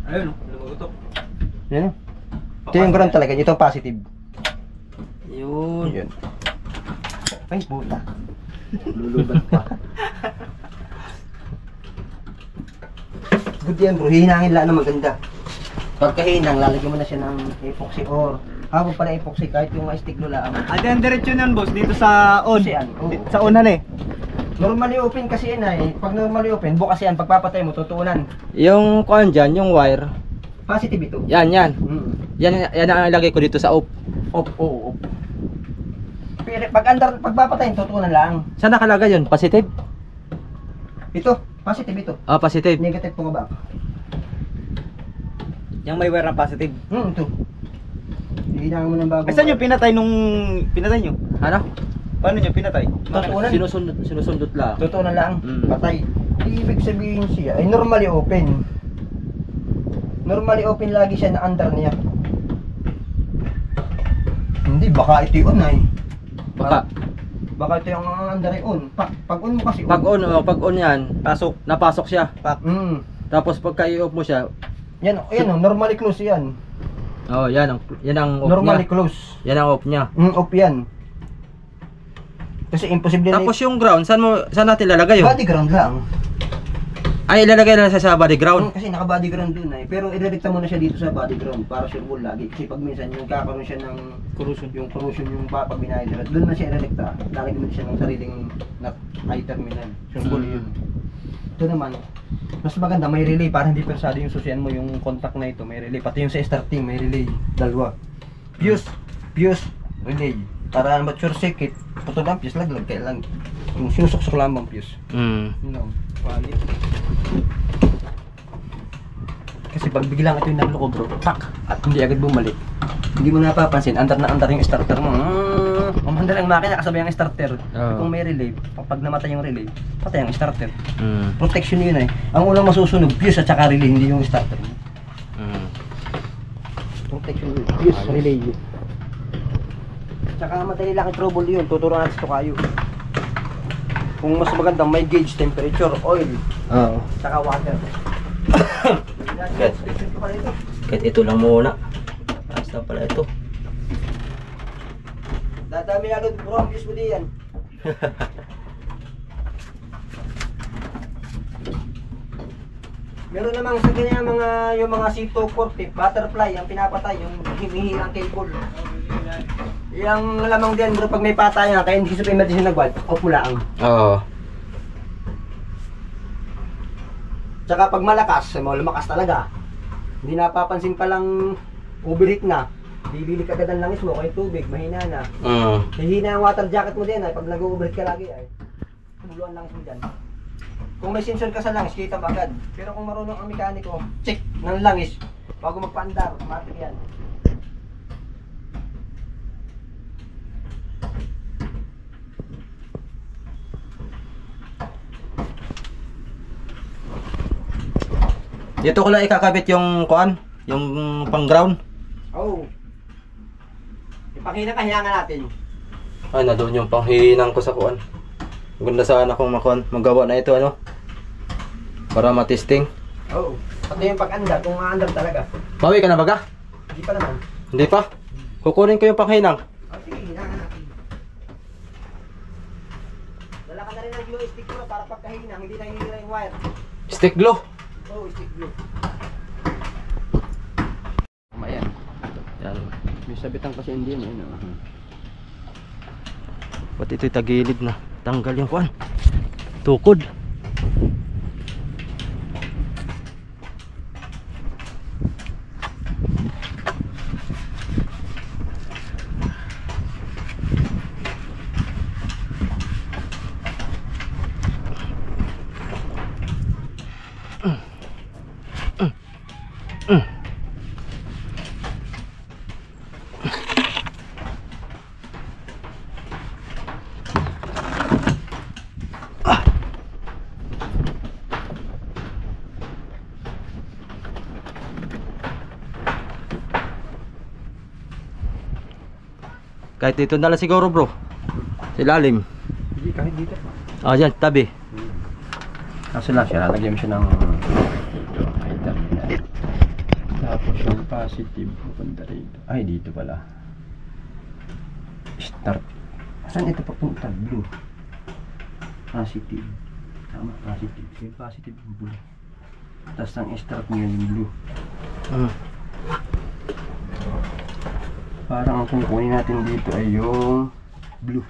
S1: Ayun, lumugutok.
S2: Yan. Ito yung ground talaga. Ito ang positive.
S1: Yun.
S2: Yun. Ay, puta. Lulubat pa. Good yan bro, hihinangin lang na maganda. Pagkahinang, lalagyan mo na siya ng epoxy or habang pala epoxy kahit yung stiglo lang.
S3: Ang diretso niyan boss, dito sa on.
S2: Kasi yan, oo.
S3: Sa unan eh.
S2: Normally open kasi yan ay. Pag normally open, bukas yan, pagpapatay mo, tutuunan.
S1: Yung kuan dyan, yung wire.
S2: Positive ito.
S1: Yan.
S2: Mm.
S1: Yan ang ilagay ko dito sa off.
S2: Op. Pero pagpapatayin, tutuunan lang.
S1: Saan nakalagay yun? Positive?
S2: Ito, positive ito.
S1: Ah, positive.
S2: Negative po ba?
S3: Yung may wire na positive.
S2: Ito. Hihinangin mo ng bago.
S3: Ay, saan nyo pinatay nung pinatay nyo?
S1: Ano?
S3: Paano nyo pinatay?
S2: Tutuunan.
S1: Sinusundot lang.
S2: Tutuunan lang.
S1: Mm.
S2: Patay. Ibig sabihin siya ay normally open. Normally open lagi siya na under niya. Hindi, baka ito yun ay. Baka ito yung under ay on. Pag on mo kasi on.
S1: Pag on yan, napasok siya. Tapos pagka i-off mo siya,
S2: Yan oh, normally close yan.
S1: oh, yan ang off
S2: Normally
S1: niya.
S2: close.
S1: Yan ang off niya.
S2: Off yan. Kasi imposible
S1: Tapos yung ground, saan natin lalagay yun?
S2: body ground lang.
S1: Ay, ilalagay na sa body ground.
S2: Kasi naka body ground dun ay. Pero irerekta mo na siya dito sa body ground para sure ball lagi. Kasi pag minsan yung kakaroon siya ng corrosion yung pag binayad doon na siya irerekta. Lalagyan mo siya ng sariling nut high terminal. Sure ball yun. Ito naman, mas maganda may relay para hindi persado yung susian mo yung contact na ito, may relay. Pati yung sa starting may relay. Dalawa. Fuse, relay. Para mature circuit, putol ang fuse, laglag kaya lang. Yung sinusuksok lang ang fuse. No, wali. Kasi pag biglang ito yung nagloko bro, tak! At hindi agad bumalik. Hindi mo napapansin, andar yung starter mo. Umandar ang makina kasabay ang starter. Kung may relay, pag namatay yung relay, patay ang starter. Protection yun eh. Ang unang masusunog, fuse at saka relay, hindi yung starter mo. Protection yun, fuse, relay yun. Tsaka madali lang i-trouble yun, tuturuan natin ito kayo. Kung mas magandang may gauge, temperature, oil, tsaka water.
S1: Kahit ito lang muna. Ayos na pala ito.
S2: Dadami na doon, bro, ang views mo diyan. Meron namang sa ganyan yung mga C240, butterfly, ang pinapatay, yung hinihirang cable. Yung lamang din bro, pag may patay nga, kaya hindi sa emergency nag-valve, off mo lang.
S1: Oo.
S2: Tsaka pag malakas, lumakas talaga. Hindi napapansin palang overheat na. Bibili ka agad ng langis mo, kaya tubig, mahina na. Hihina ang water jacket mo din ay pag nag-overheat ka lagi ay tuluan langis mo dyan. Kung may sensor ka sa langis, kita mo agad. Pero kung marunong ang mekaniko, check ng langis bago magpaandar, automatic yan.
S1: Dito ko lang ikakabit yung kuan, yung pang ground.
S2: Oh. Ipakita kahiyangan natin.
S1: Ay, na doon yung panghinang ko sa kuan. Maganda sana kung magawa na ito ano. Para matesting.
S2: Oh. Pati yung pag-andar, kung ma-andar talaga.
S1: Bawi ka na baga?
S2: Hindi pa naman.
S1: Hindi pa. Kukunin ko yung panghinang.
S2: Oh, sige, hiyangan natin. Dala ka na rin ng glue stick mo para pagkahinang, hindi na hinira yung wire.
S1: Stick glue.
S2: Oh, stick glue.
S1: Ayan. Yan.
S2: May sabitan kasi hindi yun.
S1: Pati ito'y tagilid na. Tanggal yung kuan. Tukod. Kahit dito na lang siguro bro. Sa ilalim.
S2: Hindi, kahit dito.
S1: Ah, dyan, tabi.
S2: Kaso lang siya, lalagyan mo siya ng item. Tapos yung positive, pupunta rito. Ay, dito pala. Start. Saan ito papunta? Blue. Positive. Tama, positive. Yung positive yung blue. Tapos ang start niya yung blue. Parang ang kukunin natin dito ay yung blue.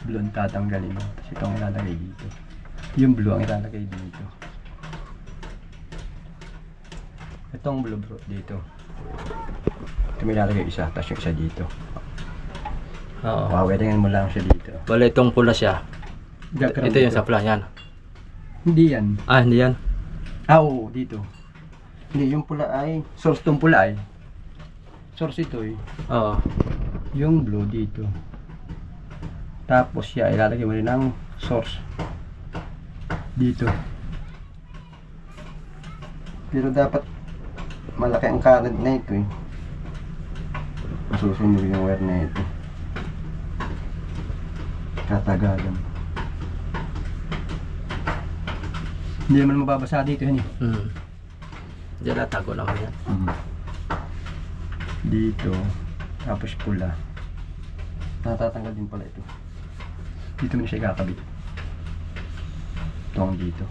S2: Blue ang tatanggalin. Tapos itong ilalagay dito. Yung blue ang ilalagay dito. Itong blue bro dito. Ito may ilalagay isa. Tapos yung isa dito.
S1: Oo.
S2: Waweringin mo lang siya dito.
S1: Wala itong pula siya. Ito yung supply yan.
S2: Hindi yan.
S1: Ah, hindi yan.
S2: Ah, oo, dito. Hindi, yung pula ay source tong pula ay. Source ito eh.
S1: Oo.
S2: Yung blue dito. Tapos siya ilalagay mo rin ng source dito. Pero dapat malaki ang current na ito eh. Masusunod yung wire na ito. Katagalan. Hindi naman mababasa dito yan eh.
S1: Diyan natago naman yan.
S2: Dito. Tapos pula. Natatanggal din pala ito. Dito mo na siya kakabit. Itong dito.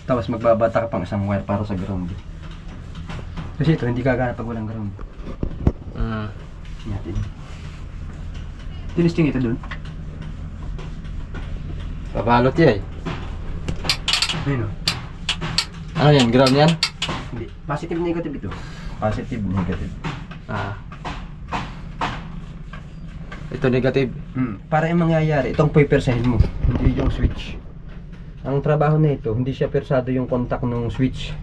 S2: Tapos magbabata ka pang isang wire para sa ground. Kasi ito hindi gagana pag walang ground. Natin. Tinisting ito dun.
S1: Pabalot yan eh.
S2: Ayun o.
S1: Ano yan? Ground yan?
S2: Hindi. Positive negative ito. Positive negative.
S1: Ah. Ito negative.
S2: Para yung mangyayari, itong puipersahin mo. Hindi yung switch. Ang trabaho na ito, hindi siya persado yung contact ng switch.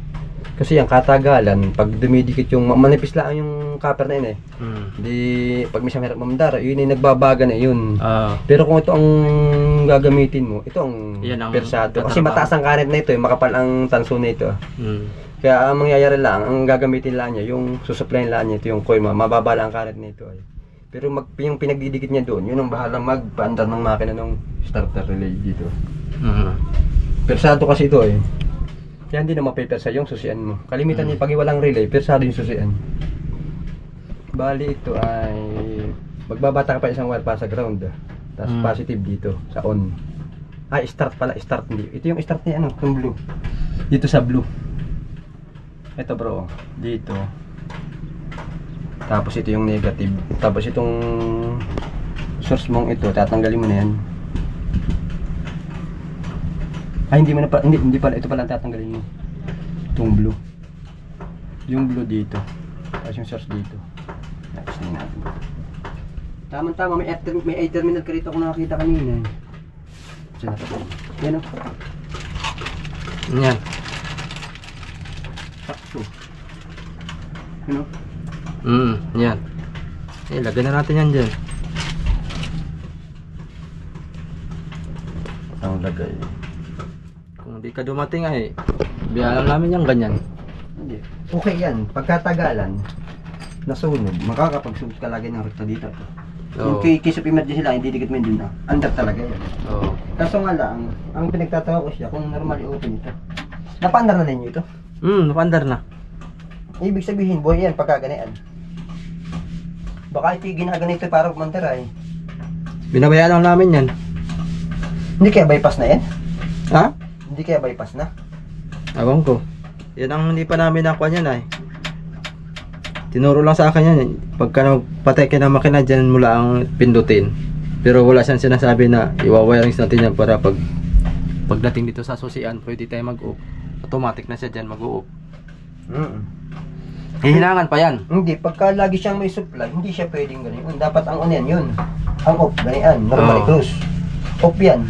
S2: Kasi ang katagalan, pag dumidikit yung manipis lang yung copper na yun eh. Hindi, pag may siyang mamdara, yun yung nagbabaga na yun. Pero kung ito ang gagamitin mo, ito ang persado. Kasi mataas ang current na ito eh, makapal ang tanso na ito. Kaya ang mangyayari lang, ang gagamitin lang niya, yung susuplayin lang niya, ito yung coil, mababa lang ang current na ito eh. Pero yung pinagdidikit niya doon, yun ang bahala magpaandar ng makina ng starter relay dito. Persado kasi ito eh. Kaya hindi na mapipersa yung susian mo. Kalimitan niya pag walang relay, persado yung susian. Bali ito ay magbabata ka pa isang wire para sa ground. Tapos positive dito sa on. Ay start pala, start hindi. Ito yung start niya ano, yung blue. Dito sa blue. Ito bro, dito. Tapos ito yung negative. Tapos itong source mong ito, tatanggalin mo na yan. Ay hindi mo na pa, hindi pala, ito pala tatanggalin mo. Itong blue. Yung blue dito. Tapos yung source dito. Tapos na natin. Tama-tama, may air terminal ka rito kung nakakita kanina. Diyan na. Yan o.
S1: Yan.
S2: Sakto. Yan o.
S1: Yan. Lagyan na natin yan dyan.
S2: Ang lagay.
S1: Kung di ka dumating ay, biyalan namin yung ganyan.
S2: Hindi. Okay yan. Pagkatagalan, nasunod, makakapagsunod ka lagi ng rekta dito. Yung case of emergency lang, hindi dikit mo yun na. Under talaga yan. Kaso nga lang, ang pinagtatawa ko siya, kung normally open ito. Napandar na ninyo ito?
S1: Napandar na.
S2: Ibig sabihin, boy yan, pagkaganaan. Baka ito yung ginaganito para kumandar ay.
S1: Binabayaan lang namin yan.
S2: Hindi kaya bypass na yan?
S1: Ha?
S2: Hindi kaya bypass na?
S1: Awang ko. Yan ang hindi pa namin nakuha niyan ay. Tinuro lang sa akin yan. Pagka nagpatay ka ng makina, dyan mula ang pindutin. Pero wala siyang sinasabi na iwawirings natin yan para pagdating dito sa susian, pwede tayo mag-off. Automatic na siya dyan mag-off. Hihinangan pa yan.
S2: Hindi, pagka lagi siyang may supply, hindi siya pwedeng ganyan. Dapat ang on yan, yun. Ang off, ganyan. Normally close. Off yan.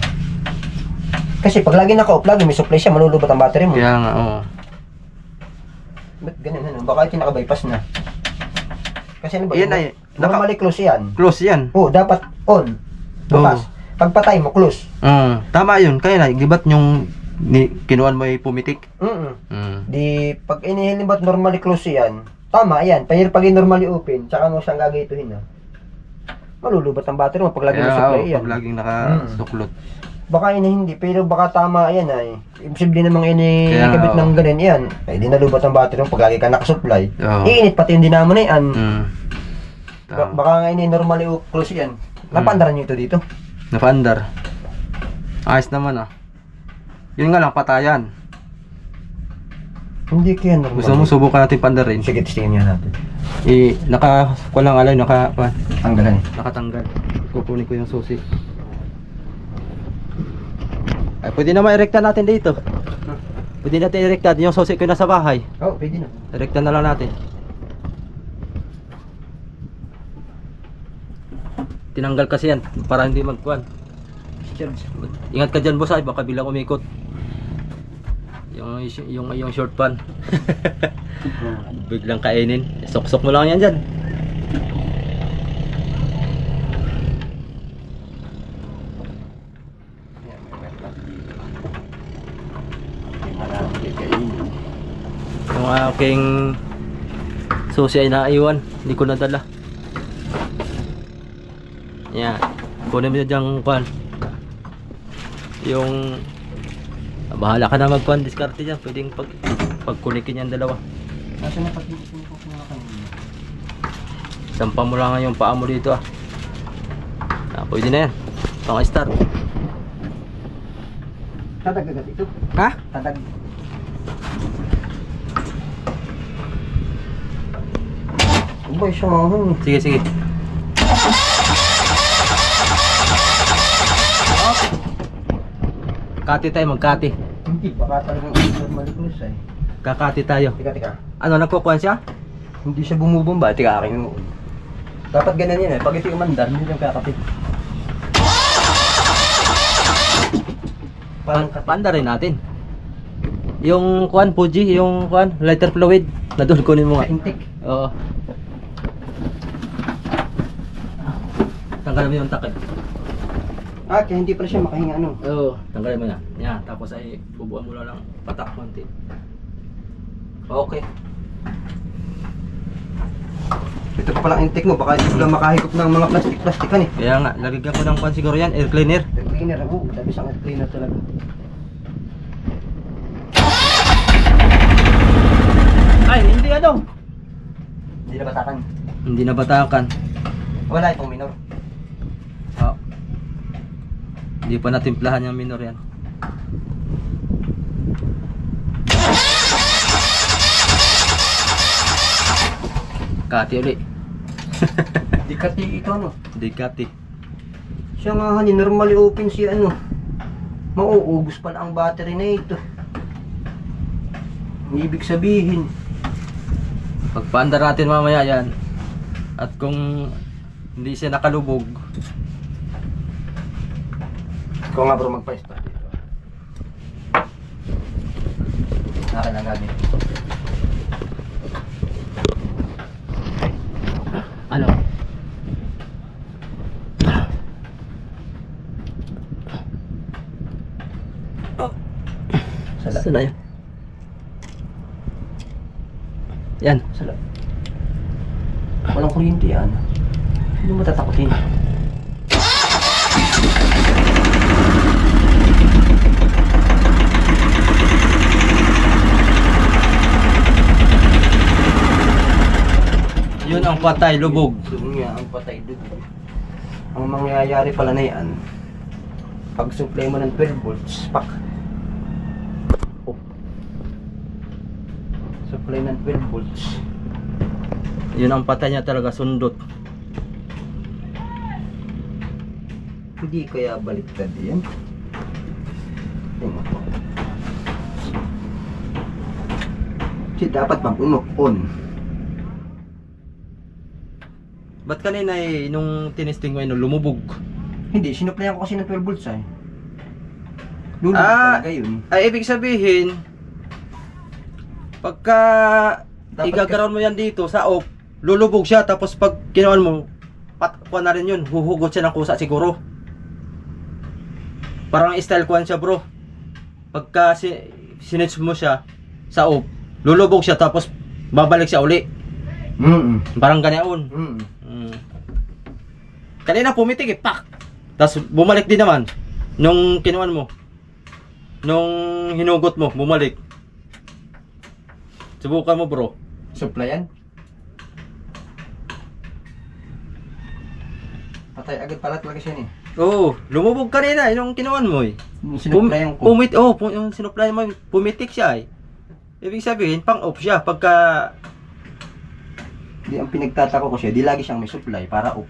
S2: Kasi pag lagi naka-off, lagi may supply siya, malulubot ang battery mo.
S1: Kaya nga, oo.
S2: Ba't ganyan ano? Baka ito naka-bypass na. Kasi ano ba?
S1: Yan ay,
S2: normally close yan.
S1: Close yan.
S2: Oo, dapat on. Bukas. Pagpatay mo, close.
S1: Tama yun. Kaya na, gibat yung kinuan mo yung pumitik.
S2: Di, pag inihilimbat normally close yan, Tama, yan. Pero pag normally open, tsaka mo siyang gagaytuhin na. Malulubat ang battery mo pag lagi na supply yan.
S1: Pag laging nakasuklot.
S2: Baka yun hindi, pero baka tama yan ay. Imposible namang
S1: Kaya,
S2: inikabit ng ganun yan. Ay di nalubat ang battery mo pag lagi ka nakasupply.
S1: Oo.
S2: Iinit pati yung dinamo na yan.
S1: Tama.
S2: Baka nga ini normally close yan. Napandaran nyo ito dito.
S1: Napaandar. Ayos naman ah. Yun nga lang, patayan.
S2: Hindi kaya normal.
S1: Gusto mo subukan natin pandarin?
S2: Sige, testingin nga natin.
S1: Kulang alay,
S2: Tanggalan eh.
S1: nakatanggal. Kukunin ko yung susi. Ay, pwede naman irekta natin dito. Pwede natin irekta. Yung susi ko nasa bahay.
S2: Oo, pwede na.
S1: Irekta na lang natin. Tinanggal kasi yan para hindi magkuhan. Ingat ka dyan, boss, ay baka bilang umikot. Yung short pan. Biglang kainin. Sok-sok mo lang yan dyan. Yung aking susi ay naiwan. Hindi ko nadala. Yan. Kunin mo dyan kuhan. Yung bahala ka na magkuhan, diskarte dyan. Pwedeng pagkulikin yan dalawa.
S2: Nasa na pag-iipin ko kung kanina.
S1: Sampa mo lang yung paa mo dito ah. Pwede na yan. Pang start.
S2: Tadag agad ito.
S1: Ha?
S2: Tadag. Ubay siya mahon.
S1: Sige, sige. Kati tayo, magkati.
S2: Hindi, baka talagang normally close ay.
S1: Kakati tayo.
S2: Tika.
S1: Ano, nagkukuhan siya?
S2: Hindi siya bumubumba. Tika, aking mo. Dapat ganun yan eh. Pag ito umandar, hindi lang kakapit.
S1: Panda rin natin. Yung kuhan, Fuji, yung kuhan, lighter fluid. Na doon, kunin mo nga.
S2: Intake.
S1: Oo. Tanggalin mo yung takip.
S2: Kaya hindi pa siya makahinga ano.
S1: Oo, tanggalin mo na. Yan, tapos ay bubuan mo lang patak konti. Okay.
S2: Ito pa palang intake mo, baka hindi lang makahigop ng mga plastic-plastikan eh.
S1: Kaya nga, lagyan ko ng kuhan siguro yan, air cleaner.
S2: Air cleaner, sabi sa air cleaner talaga.
S1: Ay, hindi ano.
S2: Hindi na batakan.
S1: Hindi na batakan.
S2: Wala itong minor.
S1: Oo. Hindi pa natimplahan yung minor yan. Kati uli.
S2: Dikati ito ano.
S1: Dikati.
S2: Siya nga hani, normally open si ano. Mauubos pala ang battery na ito. Ibig sabihin.
S1: Pagpaandar natin mamaya yan. At kung hindi siya nakalubog,
S2: Ikaw nga bro magpa-start dito. Akin ang gamit.
S1: ano? Saan na yan? Yan.
S2: Sala. Walang kuryente yan. Hindi mo tatakutin.
S1: Yun ang patay, lubog.
S2: Yun nga ang patay doon. Ang mangyayari pala na yan, pag supply mo ng 12 volts, pak. Oh. Supply ng 12 volts.
S1: Yun ang patay niya talaga, sundot.
S2: Hindi kaya baliktad yan. Tingnan mo. Kasi dapat mag-on.
S1: Ba't kanina nung tinesting ko lumubog?
S2: Hindi, sinuplayan ko kasi ng 12 volts ay. Lulubog talaga yun.
S1: Ay, ibig sabihin, pagka
S2: Dapat
S1: igagaroon mo yan dito sa off, lulubog siya, tapos pag ginawan mo, kuha na rin yun, huhugot siya ng kusa siguro. Parang style kuhan siya bro. Pagka sinets mo siya sa off, lulubog siya, tapos babalik siya uli. Parang ganaon. Kanina pumitik eh, pak! Tapos bumalik din naman. Nung kinuan mo. Nung hinugot mo, bumalik. Subukan mo bro.
S2: Supplyan. Patay agad pala talaga siya eh.
S1: Oo, lumubog kanina yung kinuan mo eh.
S2: Sinuplayan ko.
S1: Yung sinuplayan mo, pumitik siya eh. Ibig sabihin, pang-off siya. Pagka...
S2: Di, ang pinagtatako ko siya, di lagi siyang may supply para off.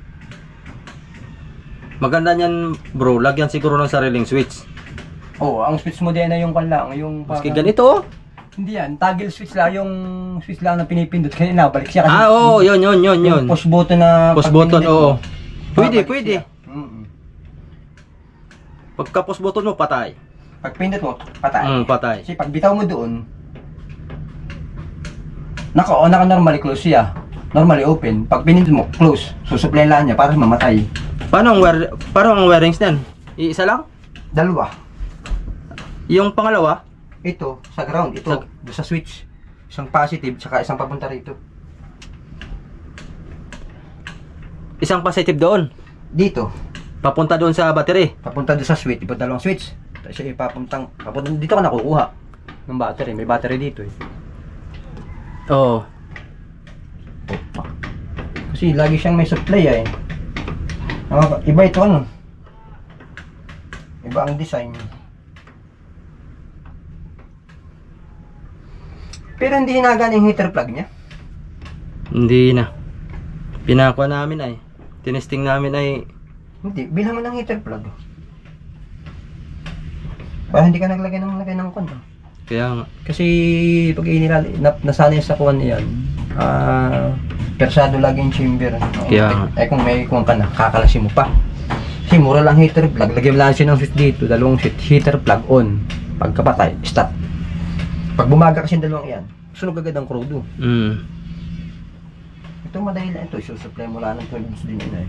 S1: Maganda niyan bro, lagyan siguro ng sariling switch.
S2: Oo, ang switch mo din na yung lang, yung
S1: Maski ganito oh.
S2: Hindi yan, toggle switch lang, yung switch lang na pinipindot. Kanina, balik siya kasi.
S1: Ah, oo, yun.
S2: Yung push button na...
S1: Push button, oo.
S2: babalik
S1: Pwede.
S2: siya.
S1: Pagka push button mo, patay.
S2: Pag pindot mo, patay.
S1: Patay.
S2: Kasi pag bitaw mo doon, naka-on, naka-normally close siya. Normally open. Pag pinindot mo, close. Susupply lang niya para mamatay.
S1: Paano ang wirings niyan? Iisa lang?
S2: Dalawa.
S1: Yung pangalawa?
S2: Ito, sa ground. Ito, doon sa switch. Isang positive, tsaka isang papunta rito.
S1: Isang positive doon.
S2: Dito,
S1: Papunta doon sa battery.
S2: papunta doon sa switch. Iba dalawang switch. Tapos siya papunta dito ka nakukuha ng battery. May battery dito eh.
S1: Oo.
S2: Kasi lagi siyang may supply eh. Iba ito ano. Iba ang design. Pero hindi hinagaan yung heater plug niya.
S1: Hindi na. Pinakuha namin ay. Tinesting namin ay.
S2: Hindi, bilhan mo ng heater plug. Para hindi ka naglagay ng kon.
S1: Kaya nga.
S2: Kasi pag nasanay sa kuwan yan, persado lagi yung chamber.
S1: Kaya
S2: Kung may kuwan ka na, kakalasin mo pa. Kasi mura lang heater plug. Lagyan lang siya ng switch dito, dalawang switch, heater plug on. Pagkapatay, stop. Pag bumaga kasi yung dalawang yan, sunog agad ang crudo. Ito madali lang ito, isusupply mo lang ng 12 volts din yun eh.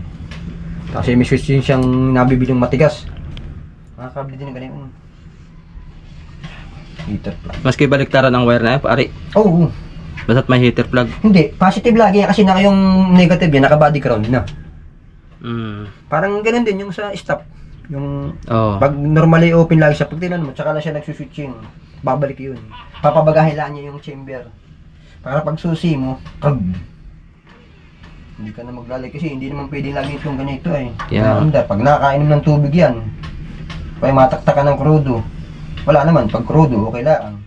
S2: Kasi may switch din siyang nabibiling matigas. Makakabili din ng ganyan. Heater plug.
S1: Maski baliktaran ang wire na yan, pare.
S2: Oo.
S1: Basta't may heater plug.
S2: Hindi, positive lagi yan kasi yung negative yan, naka-body ground na. Parang ganun din yung sa stop. Yung pag normally open lagi siya, pag tinan mo, tsaka na siya nagsuswitching, babalik yun. Papabagahin lang niya yung chamber. Para pag susi mo, hindi ka na maglalay kasi hindi naman pwedeng lagi itong ganito eh.
S1: Yeah.
S2: Pag nakakainom ng tubig yan, pag mataktakan ng crudo, wala naman, pag crudo, okay lang.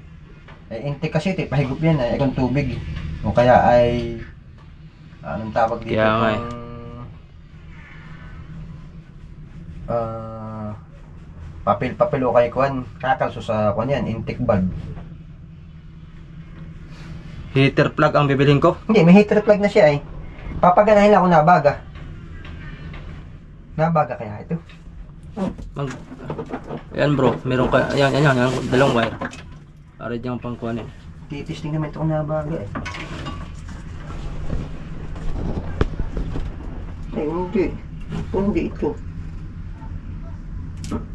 S2: Eh, intake kasi ito, pahigop yan eh, kung tubig. O kaya ay, anong tawag dito?
S1: Kaya
S2: papel o kay kuwan, kakalso sa kuwan yan, intake valve.
S1: Heater plug ang bibilhin ko?
S2: Hindi, may heater plug na siya eh. Papaganahin lang ako nabaga. Nabaga kaya ito?
S1: Yan bro, meron ka, yan, dalawang wire. Para dyan pang kuwan eh.
S2: Titisting naman ito kung nabaga eh. Ay, hindi. Hindi ito.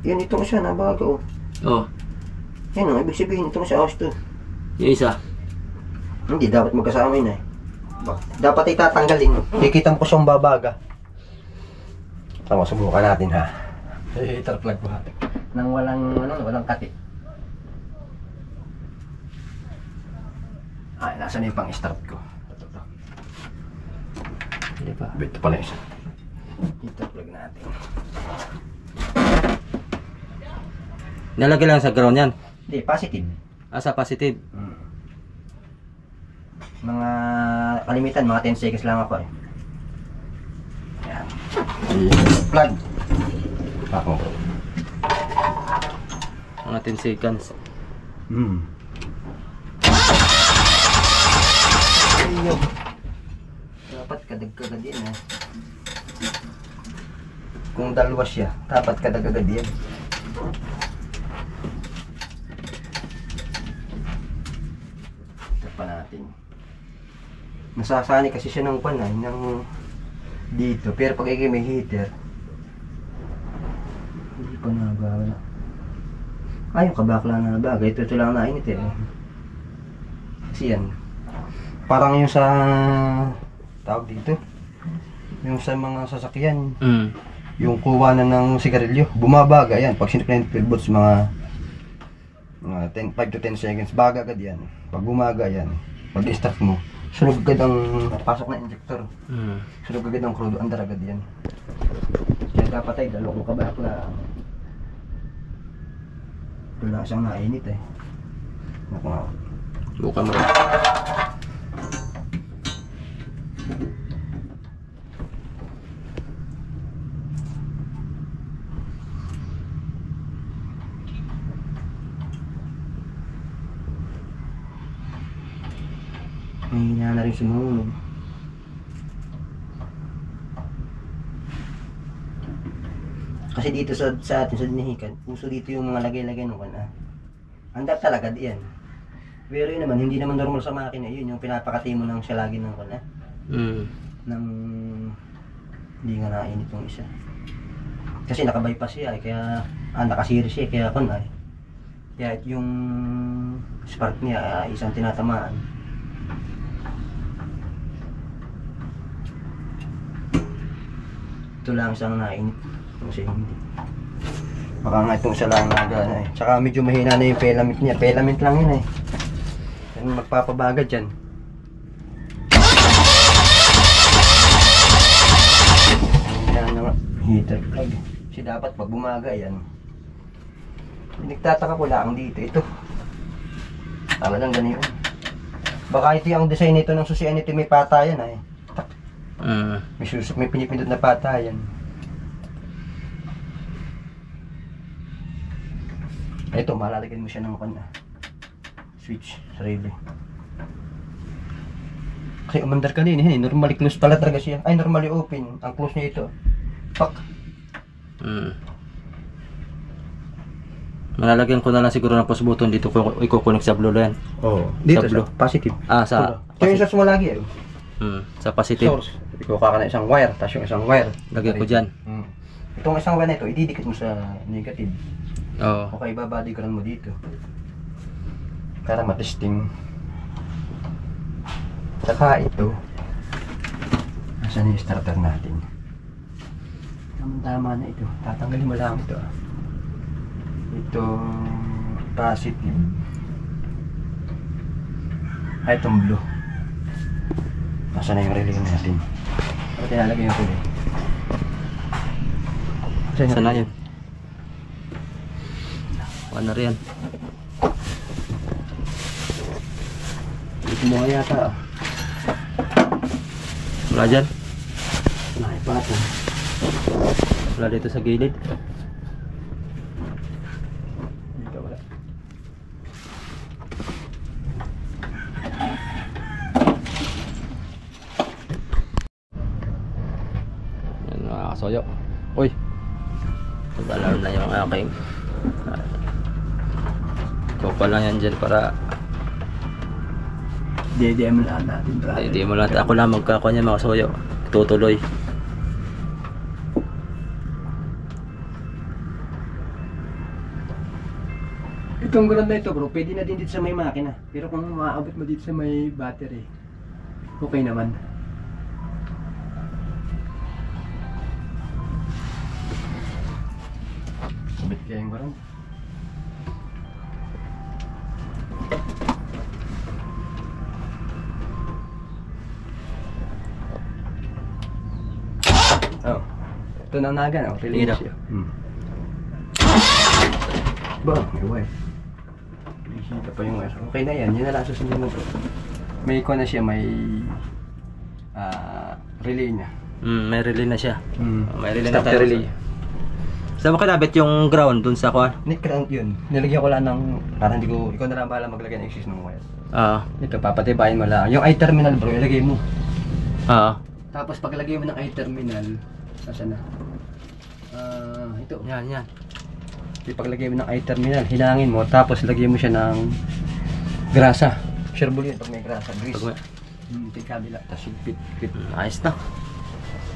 S2: Yan, ito siya, nabaga oh.
S1: Oh,
S2: Yan oh, ibig sabihin, ito siya, ayos to.
S1: yung isa.
S2: Hindi, dapat magkasama yun eh. Dapat itatanggalin. Kikita mo ko siyang babaga. Tama, subukan natin ha. Heater plug ko ha. Nang walang kati. Ay, nasa na yung pang-start ko.
S1: Hindi pa.
S2: Ito pala isa. Heater plug natin.
S1: Nalagay lang sa ground yan.
S2: Hindi, positive.
S1: Sa positive.
S2: Mga kalimitan, mga 10 seconds lang ako eh. Yan. Plug. Ako.
S1: Mga 10 seconds.
S2: Ayun. Dapat kadag-kagad yan eh. Kung dalawa siya, dapat kadag-kagad yan. Ito pa natin. Nasasani kasi siya ng panay ng dito. Pero pag may heater, hindi pa nabaga. Ay, yung kabakla na nabaga. Ito lang nainit eh. Kasi yan. Parang yung sa tawag dito. Yung sa mga sasakyan,
S1: Mm.
S2: yung kuwanan ng sigarilyo, bumabaga yan. Pag sinip na yung 12 volts, mga 5 to 10 seconds, baga agad yan. Pag bumaga yan, pag i-start mo, sunog agad ang pasok na injector.
S1: Mm.
S2: Sunog agad ang crude, andar agad yan. Kaya dapat ay dalawang kabak na wala siyang nainit eh. Naku nga.
S1: Buka mo rin.
S2: Mahina na rin sumunog. Kasi dito sa atin, sa dinihikan, uso dito yung mga lagay-lagay nung kan. Andar talaga diyan. Pero yun naman, hindi naman normal sa makina. Yun yung pinapakati mo ng siya lagi ng kan.
S1: Mm.
S2: Nang hindi nga nainit yung isa. Kasi nakabypass siya eh, kaya nakasiris siya kaya kan ay. Kaya yung spark niya isang tinatamaan. Ito lang isang nainit. Kasi hindi. Baka nga itong isa lang nagana eh. Tsaka medyo mahina na yung filament niya. Filament lang yun eh. Yan magpapabaga dyan. Yan na nga. Heater plug. Kasi dapat pag bumaga yan. Nagtataka ko lang dito. Ito. Talagang ganyan. Baka ito yung design nito ng susian nito may patayan eh. May pinipindot na patayan. Ito, malalagyan mo siya ng switch, sarili. Kasi umandar ka din, normally close pala talaga siya. Ay, normally open. Ang close niya ito. Pak.
S1: Malalagyan ko na lang siguro ng push button dito ko i-connect sa blue yan.
S2: Oo. Dito
S1: Sa
S2: sa
S1: blue.
S2: positive.
S1: Ah, sa
S2: Ito yung source mo lagi eh.
S1: sa positive.
S2: Source. Ikuha ka na isang wire, tapos yung isang wire.
S1: Lagay ko dyan.
S2: Itong isang wire na ito, ididikit mo sa negative.
S1: Oo.
S2: Okay, babadigaran mo dito. Para matesting. Saka ito. Nasaan yung starter natin? Tama na ito. Tatanggalin mo lang ito. Ito positive. Ay, itong blue. Nasaan na yung relay natin? Ano tinalagay yung relay?
S1: Saan na yun? Ano rin yan?
S2: Ito mo yata.
S1: Wala dyan?
S2: Nakipatan.
S1: Wala dito sa gilid?
S2: Dito wala.
S1: Yan mga kasoyo. Uy! Nag-alarm na yung aking. Ikaw pa lang yan dyan para
S2: DDM lang natin.
S1: hindi mo lang. Ako lang magkakuha niya mga kasoyo. Tutuloy.
S2: Itong ground na ito bro, pwede na din dito sa may makina. Pero kung maaabot mo dito sa may battery, okay naman. Sabit kaya yung ground. Oh. Ito na nagan, oh. Release
S1: Ito.
S2: siya. Ba, may wire. Ito pa yung wire. Okay na yan, yun na lang susunod mo bro. May iko na siya, may relay na.
S1: May relay na siya. May relay na
S2: Stop
S1: tayo.
S2: the relay.
S1: Saan mo kinabit yung ground dun sa kuha?
S2: Net ground yun. Nilagyan ko lang ng, parang hindi ko, ikaw na lang bahala maglagay ng exist ng wire. Ito, papatibayin mo lang. Yung I-terminal bro, ilagay mo. Tapos paglagay mo ng I-terminal, saan na? Ito.
S1: Yan.
S2: Ipaglagay mo ng I-terminal, hinangin mo, tapos lagyan mo siya ng grasa. Shareable yun pag may grasa, grease.
S1: Pag
S2: Ito yung kabila, tapos yung pit.
S1: ayos na.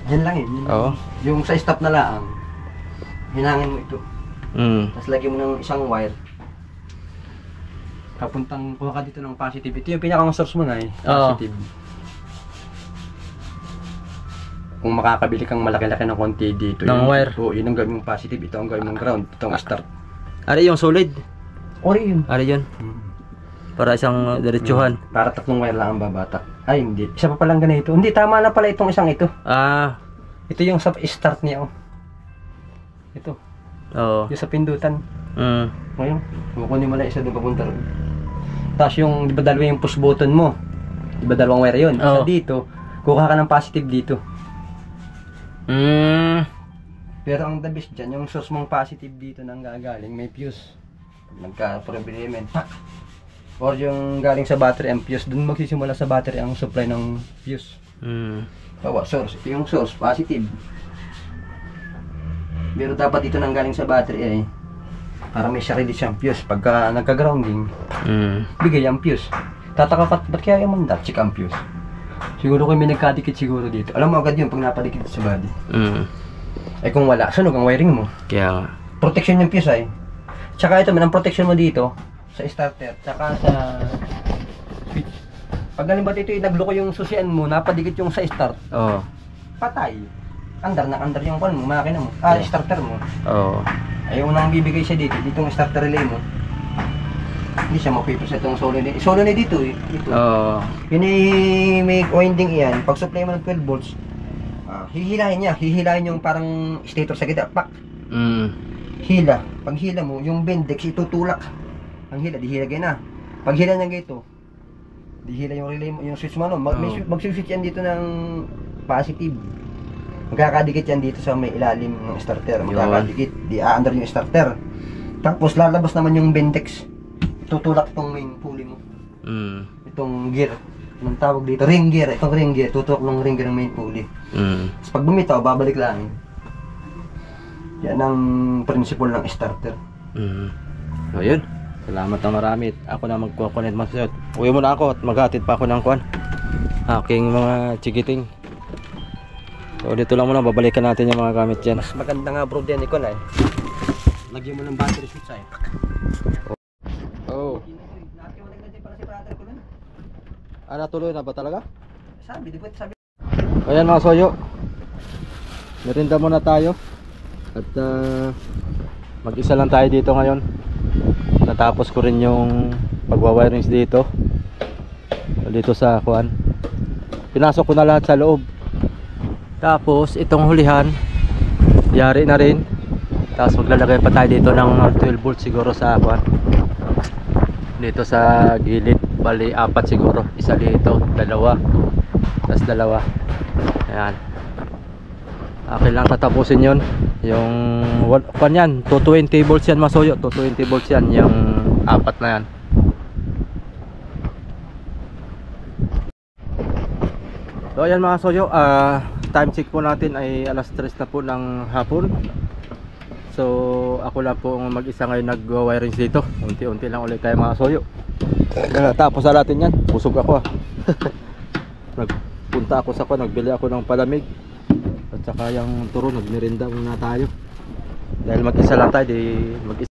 S2: Yan lang yun.
S1: Oo.
S2: Yung sa stop na lang, hinangin mo ito. Tapos lagyan mo ng isang wire. Papuntang, kuha ka dito ng positive. Ito yung pinakang source mo na eh.
S1: Oo.
S2: Positive. kung makakabili kang malaki-laki ng konti dito.
S1: Ng wire?
S2: Oo, yun ang gawin mong positive. Ito ang gawin mong ground. Ito ang start.
S1: Ari yung solid.
S2: Ori yun.
S1: Ari yun. Para isang diretsuhan.
S2: Para 3 wire lang ang babatak. Ay, hindi. Isa pa palang ganito. Hindi, tama na pala itong isang ito.
S1: Ah.
S2: Ito yung sa start niya, oh. Ito.
S1: Oo.
S2: Yung sa pindutan.
S1: Mm.
S2: Ngayon, kukunin mo lang isa doon papunta ron. Tapos yung, di ba dalawa yung push button mo? Di ba dalawang wire yun?
S1: Oo.
S2: Isa dito, kuha ka ng positive dito. Pero ang the best dyan, yung source mong positive dito nang gagaling, may fuse. Nagka-problema, pak! Or yung galing sa battery ang fuse, dun magsisimula sa battery ang supply ng fuse. Bawa, source. Ito yung source, positive. Pero dapat dito nang galing sa battery ay para may sarili siyang fuse. Pagka nagka-grounding, bigay ang fuse. Tataka ka, ba't kaya yung mandat? Check ang fuse. Siguro kung may nagkadikit siguro dito. Alam mo agad yun pag napadikit sa body. Ay kung wala, sunog ang wiring mo.
S1: Kaya nga.
S2: Protection yung fuse ay. Tsaka ito, man ang protection mo dito sa starter, tsaka sa switch. Pag halimbawa ito nagloko yung susian mo, napadikit yung sa start,
S1: Oo.
S2: patay. Andar yung pan mo, makina mo. Starter mo.
S1: Oo.
S2: Ayaw nang bibigay siya dito, ditong starter relay mo. Hindi siya mapipos itong solenoid. Solenoid dito eh. Ito.
S1: Oo.
S2: Yun may winding iyan. Pag supply mo ng 12 volts, hihilahin niya. Hihilahin yung parang stator sa gitna. Pak! Hila. Pag hila mo, yung bendex itutulak. Ang hila, di hilagay na. Pag hila niya gito, di hila yung relay mo, yung switch mo. Mag-switch yan dito ng positive. Magkakadikit yan dito sa may ilalim ng starter. Magkakadikit. Di aandar yung starter. Tapos lalabas naman yung bendex. Tutulak itong main pulley mo. Itong gear. Anong tawag dito? Ring gear. Itong ring gear. Tutulak ng ring gear ng main pulley. Tapos pag bumitaw, babalik lang. Yan ang principle ng starter.
S1: So yun. Salamat na marami. Ako na magkukunin masayot. Uwi muna ako at maghatid pa ako ng kuwan. Aking mga chigiting. So dito lang muna, babalikan natin yung mga gamit dyan.
S2: Mas maganda nga bro din ikon ay. Lagyan mo ng battery switch ay.
S1: Oh. Natuloy na ba talaga?
S2: Sabi, di ba sabi?
S1: Ayan mga soyo. Merinda muna tayo. At mag-isa lang tayo dito ngayon. Natapos ko rin yung pagwa-wirings dito. Dito sa kuan. Pinasok ko na lahat sa loob. Tapos itong hulihan, yari na rin. Tapos maglalagay pa tayo dito ng 12 volt siguro sa kuan. Dito sa gilid, bali 4 siguro. Isa dito, 2. Tapos 2. Ayan. Akin lang tatapusin yun. Yung kuan yan, 220 volts yan masoyo. 220 volts yan, yung 4 na yan. So ayan mga soyo, time check po natin ay alas 3 na po ng hapon. So ako lang po mag-isa ngayon nag-wirings dito. Unti-unti lang ulit tayo mga soyo. Tapos na natin yan, busog ako Nagpunta ako sa nagbili ako ng palamig. At saka yung turo, nagmerinda muna tayo. Dahil mag-isa lang tayo, di mag-isa.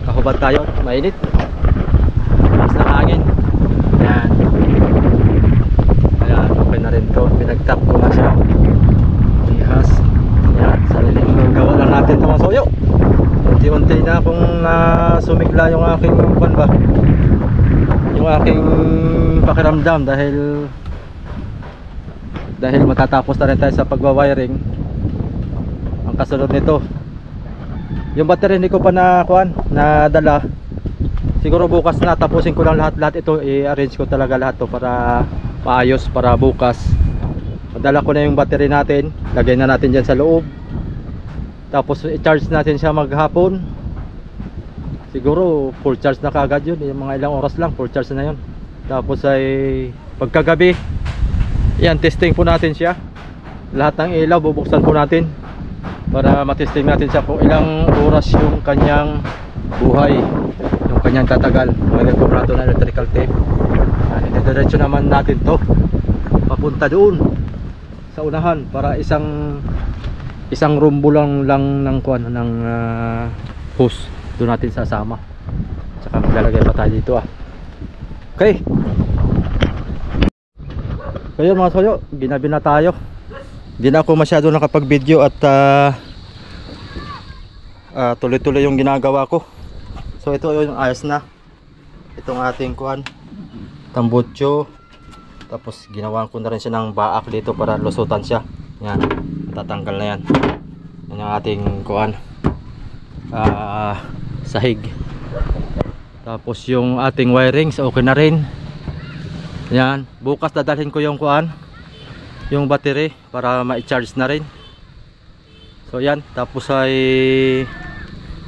S1: Kahubad tayo, mainit. Mas na hangin. Ayan. Ayan, okay na rin to. Pinag-tap ko na siya. Ihas. Ayan, sariling gawa lang natin ito mga soyo. Unti-unti na kung sumigla yung aking ba? Yung aking pakiramdam dahil matatapos na rin tayo sa pagwa-wiring. Ang kasunod nito, yung battery hindi ko pa na dala. siguro bukas na tapusin ko lang lahat ito, i-arrange ko talaga lahat to para maayos, para bukas madala ko na yung battery natin, lagay na natin dyan sa loob, tapos i-charge natin siya maghapon. Siguro full charge na kagad yun, yung mga ilang oras lang full charge na yun. Tapos ay pagkagabi yan, testing po natin siya, lahat ng ilaw bubuksan po natin para matesting natin siya kung ilang oras yung kanyang buhay, yung kanyang tatagal. Lagyan ko natin ng electrical tape. Diretso naman natin to papunta doon sa unahan para isang rumbo lang ng kuan ng hose doon natin sasama. Tsaka maglalagay pa tayo dito Okay. Kaya mga soyo, ginabi na tayo. Hindi na ako masyado nakapag video at tuloy-tuloy yung ginagawa ko. So ito yung ayos na itong ating kuan tambutso. Tapos ginawan ko na rin siya ng baak dito para lusutan siya. Yan, tatanggal na yan. Yan yung ating kuan sahig. Tapos yung ating wirings okay na rin. Yan, bukas dadalhin ko yung kuan, yung battery para ma-charge na rin. So yan, tapos ay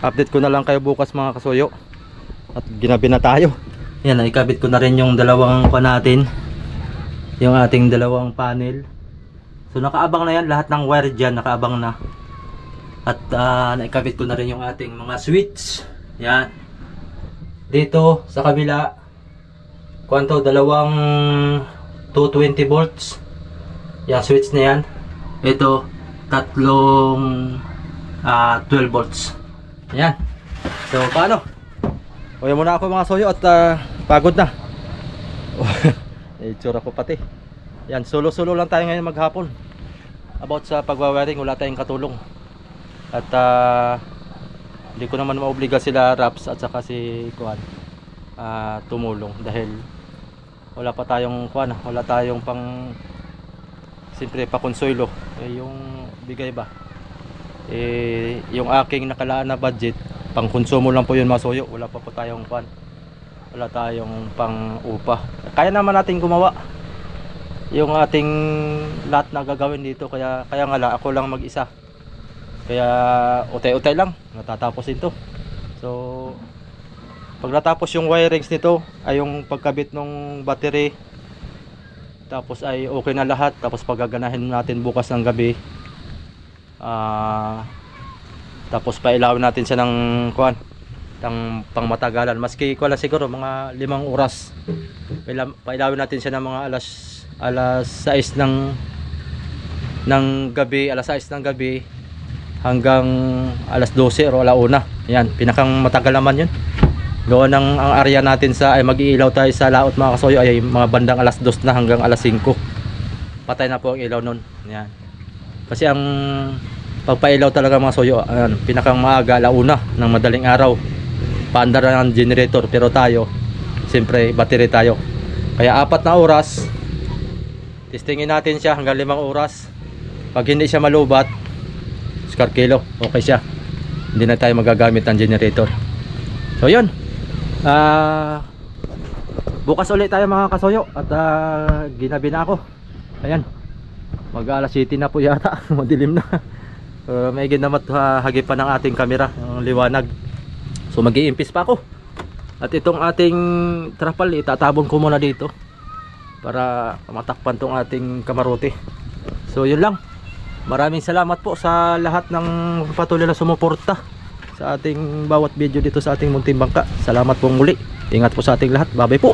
S1: update ko na lang kayo bukas mga kasuyo. At ginabi na tayo. Yan, ikabit ko na rin yung dalawang kuan natin, yung ating dalawang panel. So nakaabang na yan, lahat ng wire dyan nakaabang na. At naikabit ko na rin yung ating mga switch. Yan, dito sa kabila kwanto, dalawang 220 volts yung switch na yan. Ito tatlong 12 volts. Yan. So paano? Uwi muna ako mga soyo at pagod na. Itsura ko pati. Yan, solo lang tayo ngayon maghapon. About sa pagwawiring, wala tayong katulong. At hindi ko naman maobliga sila Raps at saka si Kuan tumulong dahil wala pa tayong Kuan, wala tayong pang siyempre pa konsuelo. Yung bigay ba yung aking nakalaan na budget pang konsumo lang po yun mga soyo. Wala pa po tayong Kuan, wala tayong pang upa. Kaya naman natin gumawa yung ating lahat na gagawin dito, kaya nga lang ako lang mag-isa. Kaya utay-utay lang natatapos ito. So pag natapos yung wirings nito ay yung pagkabit ng battery, tapos ay okay na lahat. Tapos paggaganahin natin bukas ng gabi, tapos pailawin natin siya ng kuan, ng pangmatagalan. Maski ko lang siguro mga 5 oras pailawin natin siya ng mga alas 6 ng gabi, alas 6 ng gabi hanggang alas 12 o alauna. Yan, pinakang matagal naman yun. Doon ang area natin sa ay mag-iilaw tayo sa laot mga kasoyo ay mga bandang alas 2 na hanggang alas 5. Patay na po ang ilaw nun. Yan. Kasi ang pagpailaw talaga mga soyo, ayan, pinakang maaga, alauna ng madaling araw. Paandar ng generator, pero tayo siyempre battery tayo. Kaya 4 na oras. Testingin natin siya hanggang 5 oras. Pag hindi siya malubat, kilo, okay siya. Hindi na tayo magagamit ng generator. So yun, bukas ulit tayo mga kasoyo. At ginabi na ako. Ayan, mag alas 7 na po yata. Madilim na. May ginamat hagip pa ng ating camera, yung liwanag. So mag-iimpis pa ako. At itong ating trapal itatabon ko muna dito para matakpan tong ating kamarote. So yun lang. Maraming salamat po sa lahat ng patuloy na sumuporta sa ating bawat video dito sa ating munting bangka. Salamat po muli. Ingat po sa ating lahat. Bye-bye po.